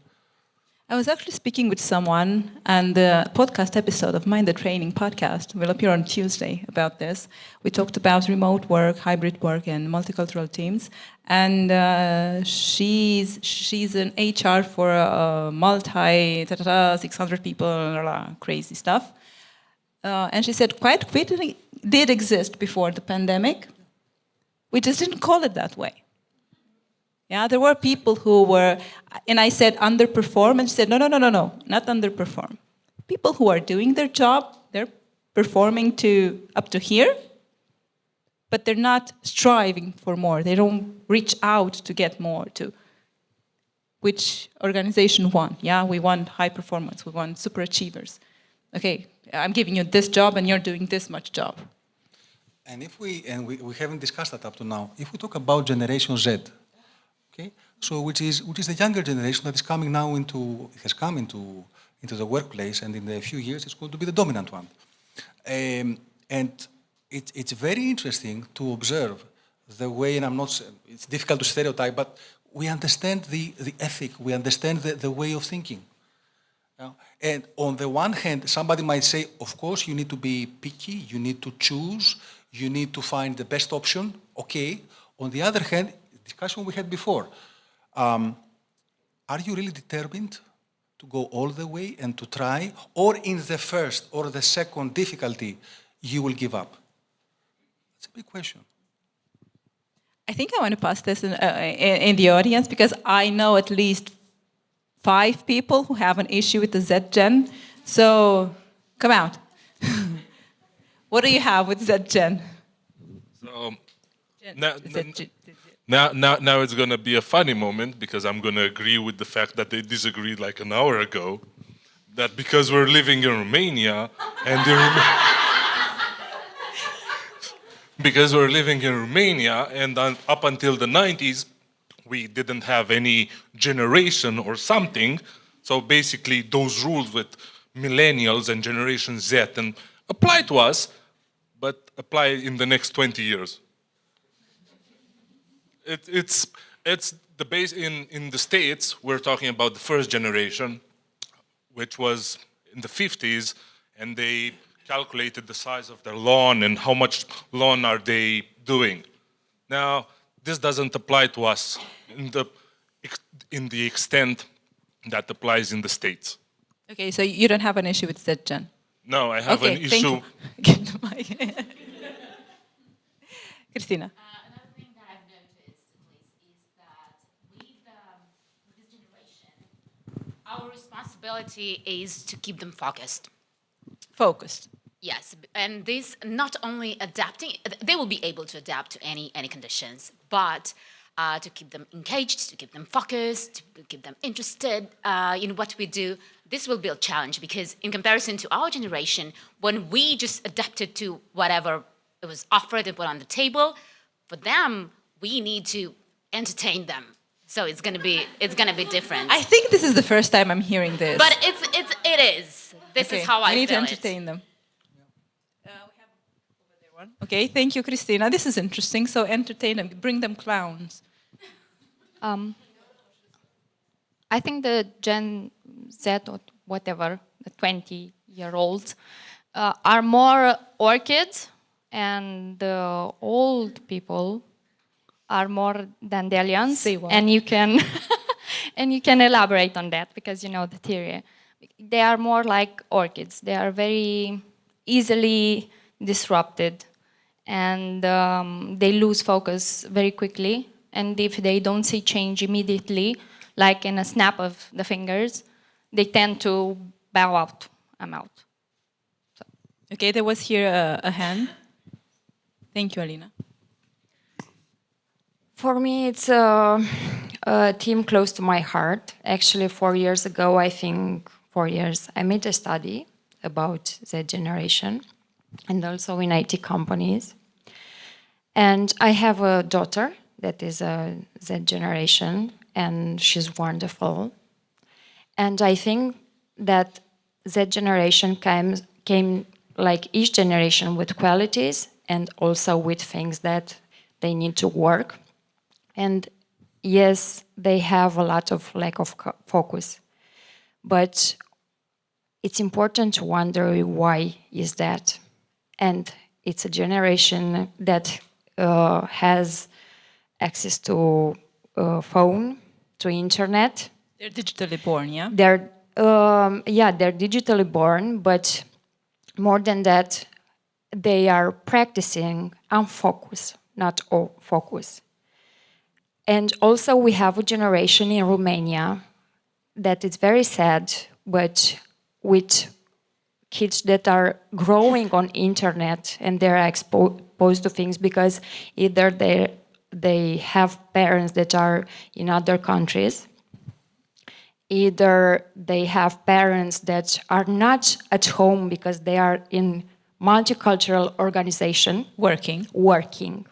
I was actually speaking with someone, and the podcast episode of Mind the Training podcast will appear on Tuesday about this. We talked about remote work, hybrid work, and multicultural teams. And she's an HR for a 600 people, crazy stuff. And she said, quiet quitting did exist before the pandemic. We just didn't call it that way. Yeah, there were people who were, and I said underperform, and she said, no, not underperform. People who are doing their job, they're performing up to here, but they're not striving for more. They don't reach out to get more. To which organization won? Yeah, we want high performance. We want super achievers. Okay, I'm giving you this job, and you're doing this much job. And we haven't discussed that up to now. If we talk about Generation Z, okay, so which is the younger generation that is coming now has come into the workplace, and in a few years it's going to be the dominant one. And it's very interesting to observe the way, and it's difficult to stereotype, but we understand the ethic, we understand the way of thinking. And on the one hand, somebody might say, of course, you need to be picky, you need to choose, you need to find the best option, okay. On the other hand, discussion we had before, are you really determined to go all the way and to try, or in the first or the second difficulty, you will give up? That's a big question. I think I want to pass this in the audience, because I know at least 5 people who have an issue with the Z-Gen. So, come out. What do you have with Z-Gen? So, now it's going to be a funny moment, because I'm going to agree with the fact that they disagreed like an hour ago, that because we're living in Romania, and because we're living in Romania, and up until the 90s, we didn't have any generation or something. So basically, those rules with millennials and Generation Z and apply to us, but apply in the next 20 years. It's the base in the States. We're talking about the first generation, which was in the 50s, and they calculated the size of their lawn and how much lawn are they doing. Now, this doesn't apply to us in the extent that applies in the States. Okay, so you don't have an issue with Z-Gen? No, I have an issue. Christina. Another thing that I've noticed, at least, is that with this generation, our responsibility is to keep them focused. Focused. Yes, and this not only adapting, they will be able to adapt to any conditions, but to keep them engaged, to keep them focused, to keep them interested in what we do. This will be a challenge because in comparison to our generation, when we just adapted to whatever it was offered and put on the table, for them, we need to entertain them. So it's gonna be different. I think this is the first time I'm hearing this. But it is. This Okay, is how I need to feel entertain them. We have over there one. Okay, thank you, Christina. This is interesting. So entertain them, bring them clowns. I think the Gen Z or whatever, the 20-year-olds, are more orchids, and the old people are more dandelions. Say what? And you can and you can elaborate on that because you know the theory. They are more like orchids. They are very easily disrupted, and they lose focus very quickly. And if they don't see change immediately, like in a snap of the fingers, they tend to bow out. I'm out. Okay, there was here a hand. Thank you, Alina. For me, it's a theme close to my heart. Actually, 4 years ago, I think 4 years, I made a study about Z generation and also in IT companies. And I have a daughter that is a Z generation, and she's wonderful. And I think that Z generation came like each generation with qualities and also with things that they need to work. And yes, they have a lot of lack of focus. But it's important to wonder why is that. And it's a generation that has access to phone, to internet. They're digitally born, yeah? They're digitally born, but more than that, they are practicing unfocus, not focus. And also we have a generation in Romania that is very sad, but with kids that are growing on internet and they're exposed to things because either they have parents that are in other countries, either they have parents that are not at home because they are in multicultural organization working.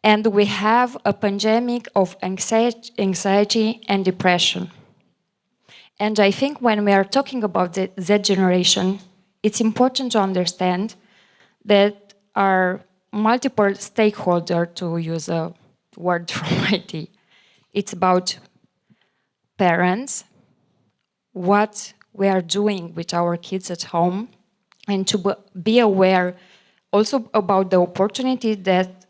And we have a pandemic of anxiety and depression. And I think when we are talking about the Z generation, it's important to understand that our multiple stakeholders, to use a word from IT, it's about parents, what we are doing with our kids at home, and to be aware also about the opportunity that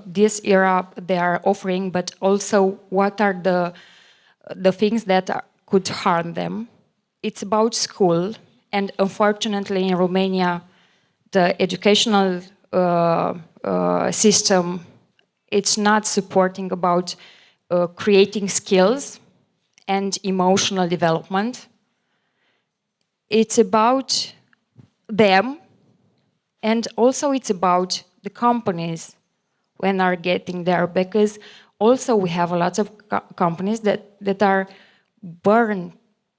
this era they are offering, but also what are the things that could harm them. It's about school, and unfortunately in Romania, the educational system, it's not supporting about creating skills and emotional development. It's about them, and also it's about the companies when are getting there, because also we have a lot of companies that are burn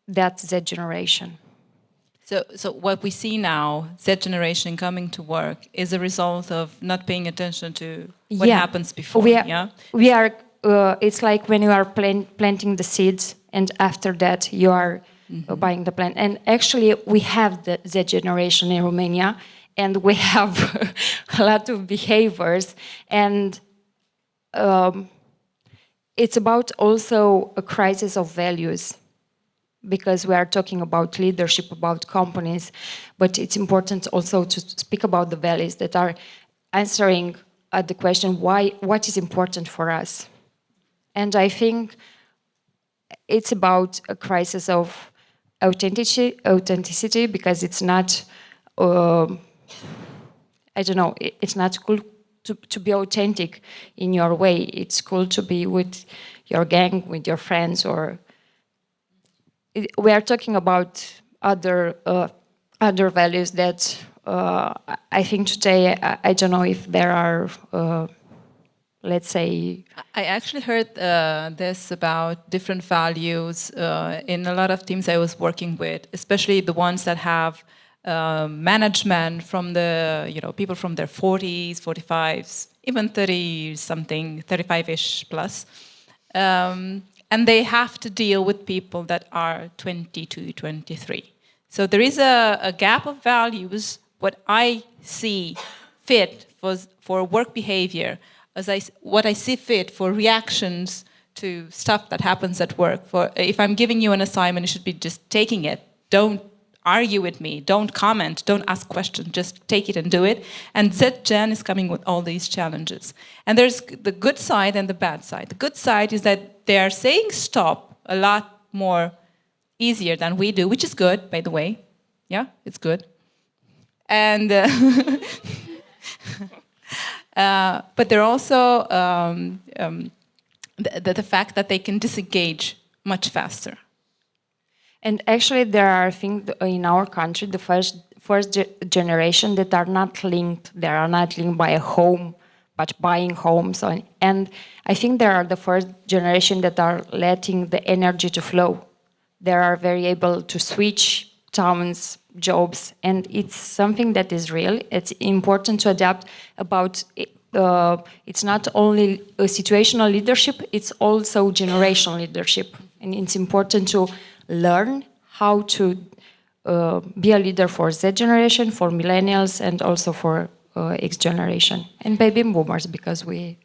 that Z generation. So what we see now, Z generation coming to work, is a result of not paying attention to what happens before. We are. It's like when you are planting the seeds, and after that you are buying the plant. And actually, we have the Z generation in Romania, and we have a lot of behaviors, and it's about also a crisis of values, because we are talking about leadership, about companies, but it's important also to speak about the values that are answering at the question, what is important for us? And I think it's about a crisis of authenticity, because it's not, I don't know, it's not cool to be authentic in your way. It's cool to be with your gang, with your friends, or we are talking about other values that I think today, I don't know if there are let's say, I actually heard this about different values in a lot of teams I was working with, especially the ones that have management from people from their 40s, 45s, even 30 something, 35-ish plus. And they have to deal with people that are 22, 23. So there is a gap of values. What I see fit for work behavior, what I see fit for reactions to stuff that happens at work. If I'm giving you an assignment, you should be just taking it. Don't argue with me. Don't comment. Don't ask questions. Just take it and do it. And Z-Gen is coming with all these challenges. And there's the good side and the bad side. The good side is that they are saying stop a lot more easier than we do, which is good, by the way. Yeah, it's good. And but they're also the fact that they can disengage much faster. and actually there are things in our country, the first generation that are not linked. They are not linked by a home, but buying homes. And I think there are the first generation that are letting the energy to flow. They are very able to switch towns, jobs, and it's something that is real. It's important to adapt about it's not only a situational leadership, it's also generational leadership. And it's important to learn how to be a leader for Z generation, for millennials, and also for X generation, and baby boomers, because we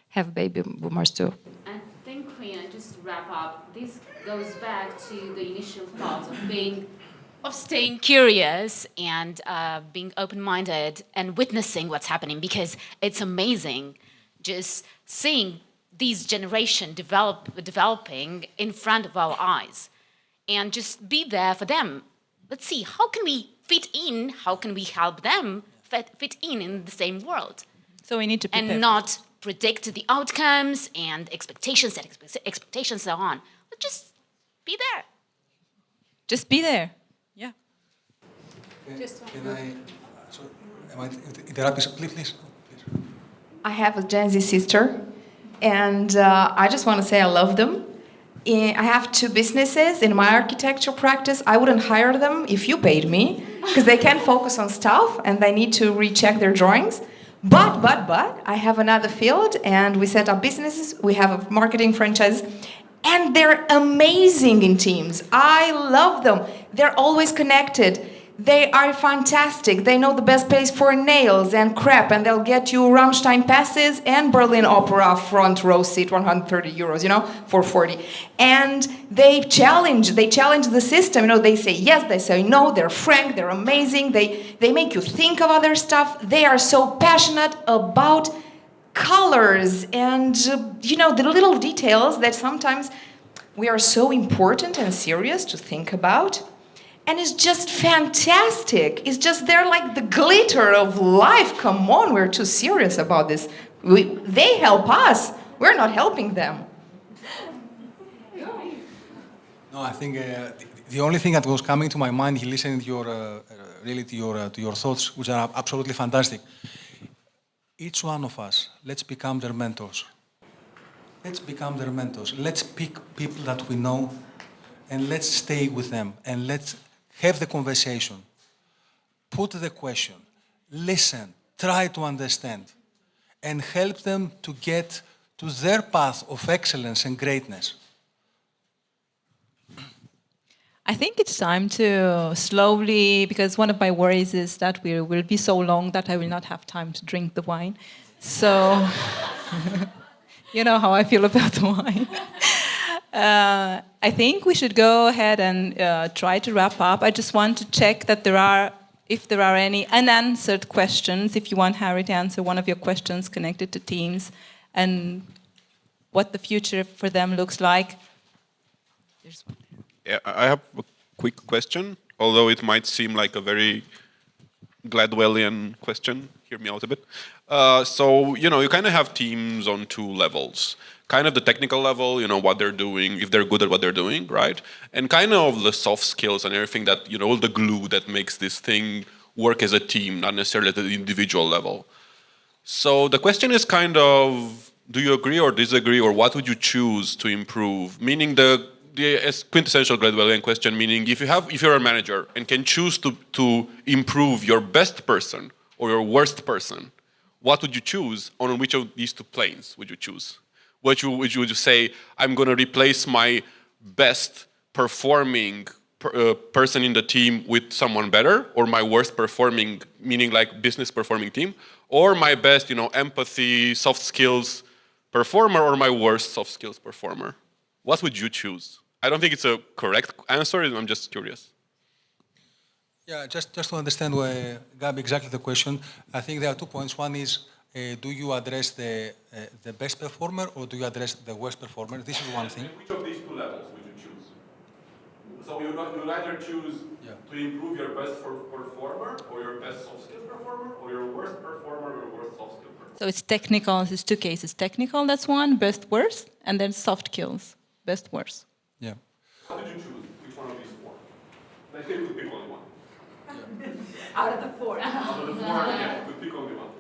have baby boomers too. I think, Crina, just to wrap up, this goes back to the initial thoughts of staying curious and being open-minded and witnessing what's happening, because it's amazing just seeing these generation developing in front of our eyes, and just be there for them. Let's see, how can we fit in? How can we help them fit in the same world? So we need to prepare. And not predict the outcomes and expectations, set expectations, so on. But just be there. Just be there. Yeah. Can I? Sorry, am I interrupting? Please. I have a Gen Z sister, and I just want to say I love them. I have 2 businesses in my architecture practice. I wouldn't hire them if you paid me, because they can't focus on stuff and they need to recheck their drawings. But I have another field, and we set up businesses. We have a marketing franchise, and they're amazing in teams. I love them. They're always connected. They are fantastic. They know the best place for nails and crepe, and they'll get you Rammstein passes and Berlin Opera front row seat, 130 euros, for 40. And they challenge the system. They say yes, they say no, they're frank, they're amazing, they make you think of other stuff. They are so passionate about colors and, the little details that sometimes we are so important and serious to think about. And it's just fantastic. It's just, they're like the glitter of life. Come on, we're too serious about this. They help us. We're not helping them. No, I think the only thing that was coming to my mind, listening to your thoughts, which are absolutely fantastic. Each one of us, let's become their mentors. Let's become their mentors. Let's pick people that we know, and let's stay with them, and let's have the conversation, put the question, listen, try to understand, and help them to get to their path of excellence and greatness. I think it's time to slowly, because one of my worries is that we will be so long that I will not have time to drink the wine. So, you know how I feel about the wine. I think we should go ahead and try to wrap up. I just want to check that if there are any unanswered questions, if you want Harry to answer one of your questions connected to teams and what the future for them looks like. There's one. Yeah, I have a quick question, although it might seem like a very Gladwellian question. Hear me out a bit. So, you kind of have teams on 2 levels. Kind of the technical level, what they're doing, if they're good at what they're doing, right? And kind of the soft skills and everything that, all the glue that makes this thing work as a team, not necessarily at the individual level. So the question is kind of, do you agree or disagree, or what would you choose to improve? Meaning the quintessential graduate question, meaning if you're a manager and can choose to improve your best person or your worst person, what would you choose? On which of these two planes would you choose? Would you say, I'm going to replace my best performing person in the team with someone better, or my worst performing, meaning like business performing team, or my best, empathy, soft skills performer, or my worst soft skills performer? What would you choose? I don't think it's a correct answer, I'm just curious. Yeah, just to understand, Gabi, exactly the question, I think there are 2 points. One is, do you address the best performer or do you address the worst performer? This is one thing. And which of these two levels would you choose? So you would either choose to improve your best performer, or your best soft skills performer, or your worst performer, or your worst soft skills performer? So it's technical, it's 2 cases. Technical, that's one, best, worst, and then soft skills, best, worst. Yeah. How did you choose which one of these 4? I think you could pick only one. Out of the 4. Out of the 4, yeah, you could pick only one.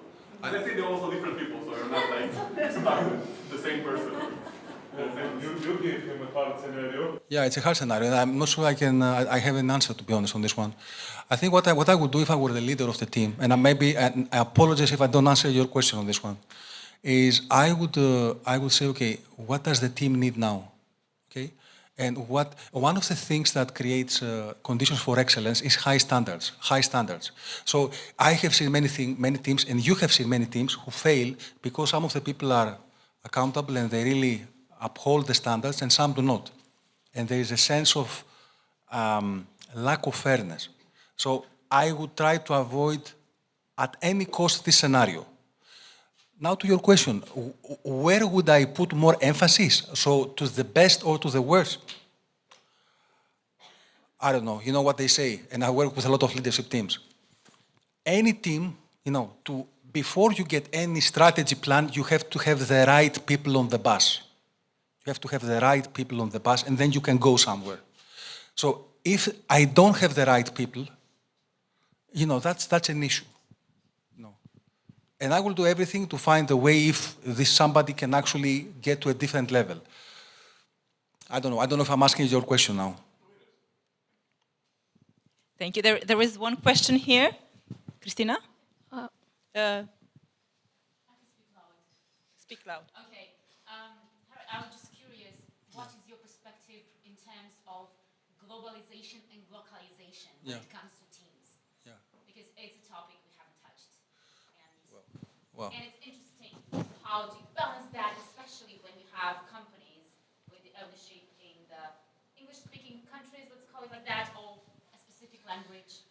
And I think they're also different people, so you're not like stuck with the same person. You gave him a hard scenario. Yeah, it's a hard scenario, and I'm not sure I have an answer, to be honest, on this one. I think what I would do if I were the leader of the team, and I apologize if I don't answer your question on this one, is I would say, okay, what does the team need now? Okay, and one of the things that creates conditions for excellence is high standards. High standards. So I have seen many teams, and you have seen many teams who fail because some of the people are accountable and they really uphold the standards, and some do not. And there is a sense of lack of fairness. So I would try to avoid at any cost this scenario. Now to your question, where would I put more emphasis? So to the best or to the worst? I don't know. You know what they say, and I work with a lot of leadership teams. Any team, before you get any strategy plan, you have to have the right people on the bus. You have to have the right people on the bus, and then you can go somewhere. So if I don't have the right people, that's an issue. And I will do everything to find a way if somebody can actually get to a different level. I don't know if I'm asking your question now. Thank you. There is one question here. Christina? Speak loud. Okay. I was just curious, what is your perspective in terms of globalization and localization when it comes to teams? Yeah. Because it's a topic we haven't touched. Well. And it's interesting how to balance that, especially when you have companies with the ownership in the English-speaking countries, let's call it like that, or a specific language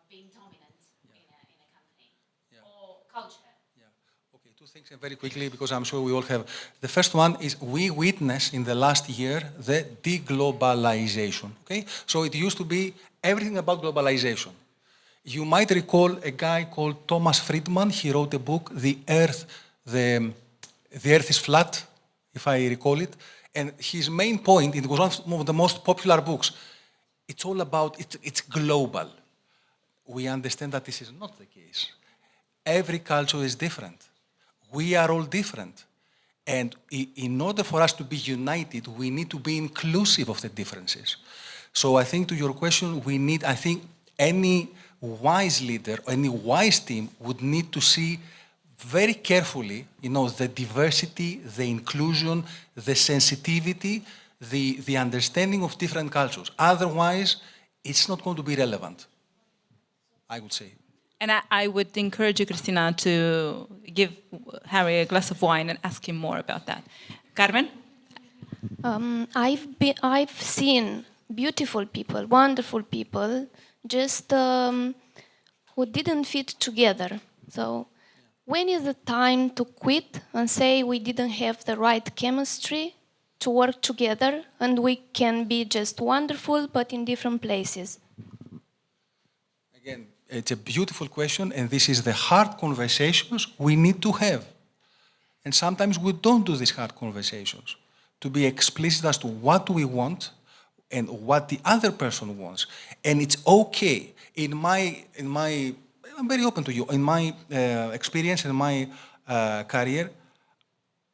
being dominant in a company, or culture. Okay, 2 things very quickly, because I'm sure we all have. The first one is we witnessed in the last year the deglobalization. Okay, so it used to be everything about globalization. You might recall a guy called Thomas Friedman. He wrote a book, The Earth is Flat, if I recall it. And his main point, it was one of the most popular books. It's all about, it's global. We understand that this is not the case. Every culture is different. We are all different. And in order for us to be united, we need to be inclusive of the differences. So I think to your question, I think any wise leader, any wise team would need to see very carefully, the diversity, the inclusion, the sensitivity, the understanding of different cultures. Otherwise, it's not going to be relevant, I would say. And I would encourage you, Christina, to give Harry a glass of wine and ask him more about that. Carmen? I've seen beautiful people, wonderful people, just who didn't fit together. So when is the time to quit and say we didn't have the right chemistry to work together and we can be just wonderful but in different places? Again, it's a beautiful question, and this is the hard conversations we need to have. And sometimes we don't do these hard conversations to be explicit as to what we want and what the other person wants. And it's okay. I'm very open to you. In my experience, in my career,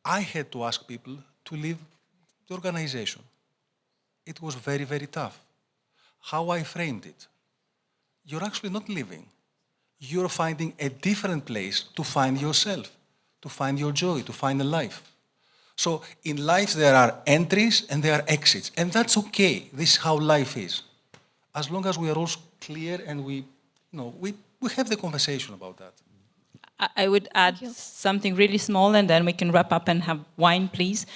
I had to ask people to leave the organization. It was very, very tough. How I framed it, you're actually not leaving. You're finding a different place to find yourself, to find your joy, to find a life. So in life there are entries and there are exits, and that's okay. This is how life is. As long as we are all clear and we have the conversation about that. I would add something really small, and then we can wrap up and have wine, please.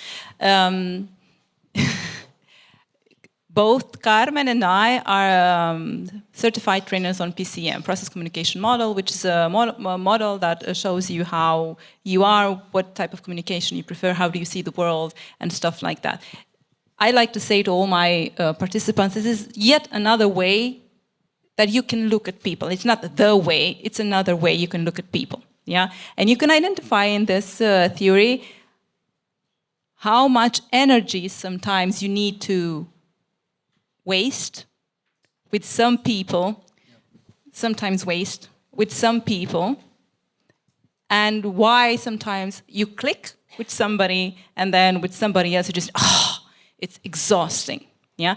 Both Carmen and I are certified trainers on PCM, Process Communication Model, which is a model that shows you how you are, what type of communication you prefer, how do you see the world, and stuff like that. I like to say to all my participants, this is yet another way that you can look at people. It's not the way, it's another way you can look at people. Yeah? And you can identify in this theory how much energy sometimes you need to waste with some people, sometimes waste with some people, and why sometimes you click with somebody and then with somebody else you just, it's exhausting, yeah?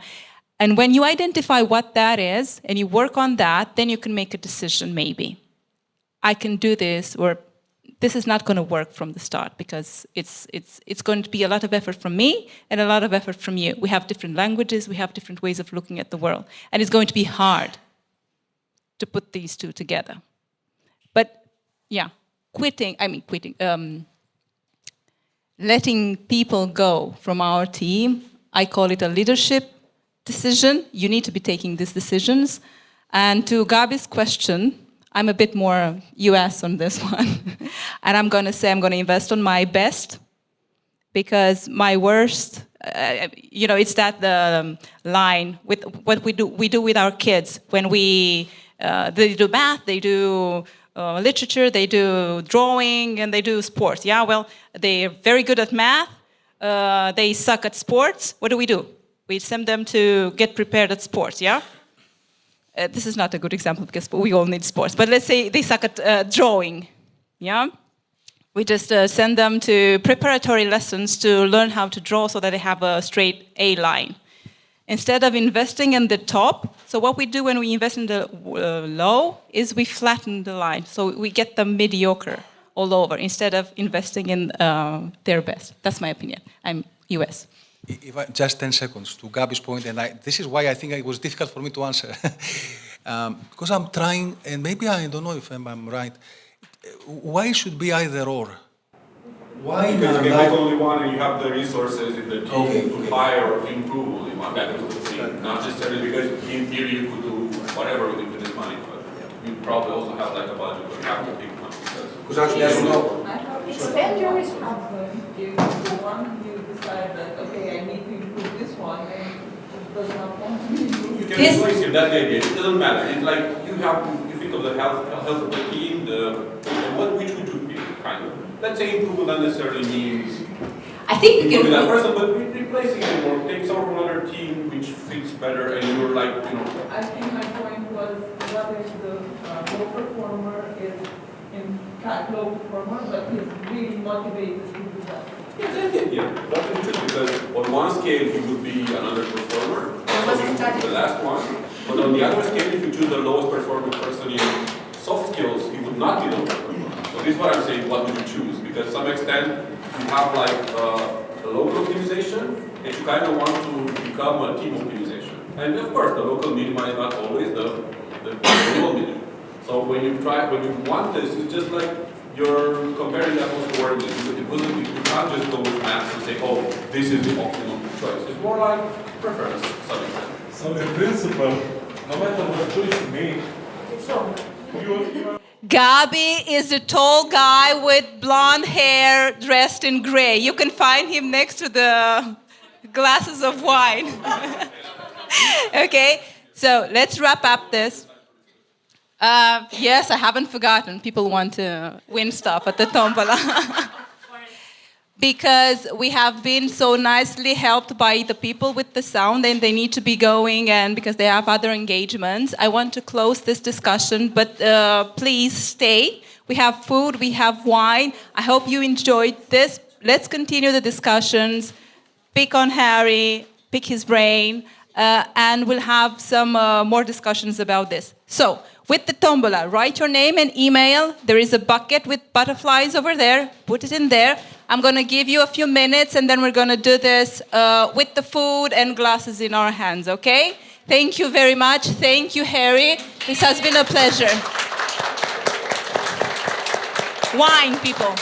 And when you identify what that is and you work on that, then you can make a decision maybe. I can do this, or this is not going to work from the start because it's going to be a lot of effort from me and a lot of effort from you. We have different languages, we have different ways of looking at the world, and it's going to be hard to put these two together. But yeah, letting people go from our team, I call it a leadership decision. You need to be taking these decisions. And to Gabi's question, I'm a bit more US on this one. And I'm going to say I'm going to invest on my best, because my worst, it's that the line with what we do with our kids. When they do math, they do literature, they do drawing, and they do sports. Yeah, well, they're very good at math. They suck at sports. What do? We send them to get prepared at sports, yeah? This is not a good example because we all need sports. But let's say they suck at drawing, yeah? We just send them to preparatory lessons to learn how to draw so that they have a straight A line. Instead of investing in the top, so what we do when we invest in the low is we flatten the line. So we get them mediocre all over instead of investing in their best. That's my opinion. I'm US. Just 10 seconds to Gabi's point, and this is why I think it was difficult for me to answer. Because I'm trying, and maybe I don't know if I'm right, why should be either or? Why because you can make only one and you have the resources in the team to hire or improve only one back into the team. Not necessarily because in theory you could do whatever with infinite money, but you probably also have like a budget where you have to pick one. Because actually, as you know, expand your responsibility. If the one you decide that, okay, I need to improve this one, and it does not want to be improved. You can replace it, that's the idea. It doesn't matter. It's like you think of the health of the team, which would you pick, kind of. Let's say improve not necessarily means I think improving that person, but replacing it or take someone from another team which fits better, and you're like, I think my point was, what if the low performer is in fact low performer, but he's really motivated to do that? Yeah, that's interesting because on one scale he would be an underperformer, the last one, but on the other scale, if you choose the lowest performing person in soft skills, he would not be the lowest performer. So this is what I'm saying, what would you choose? Because to some extent, you have like a local optimization, and you kind of want to become a team optimization. And of course, the local minima is not always the global minimum. So when you want this, it's just like you're comparing apples to oranges. You can't just go with maths and say, oh, this is the optimum choice. It's more like preference to some extent. So in principle, no matter what choice you make, It's wrong. Gabi is the tall guy with blonde hair dressed in gray. You can find him next to the glasses of wine. Okay, so let's wrap up this. Yes, I haven't forgotten. People want to win stuff at the tombola. Because we have been so nicely helped by the people with the sound, and they need to be going, and because they have other engagements. I want to close this discussion, but please stay. We have food, we have wine. I hope you enjoyed this. let's continue the discussions, pick on Harry, pick his brain, and we'll have some more discussions about this. So, with the tombola, write your name and email. There is a bucket with butterflies over there. Put it in there. I'm going to give you a few minutes, and then we're going to do this with the food and glasses in our hands, okay? Thank you very much. Thank you, Harry. This has been a pleasure. Wine, people.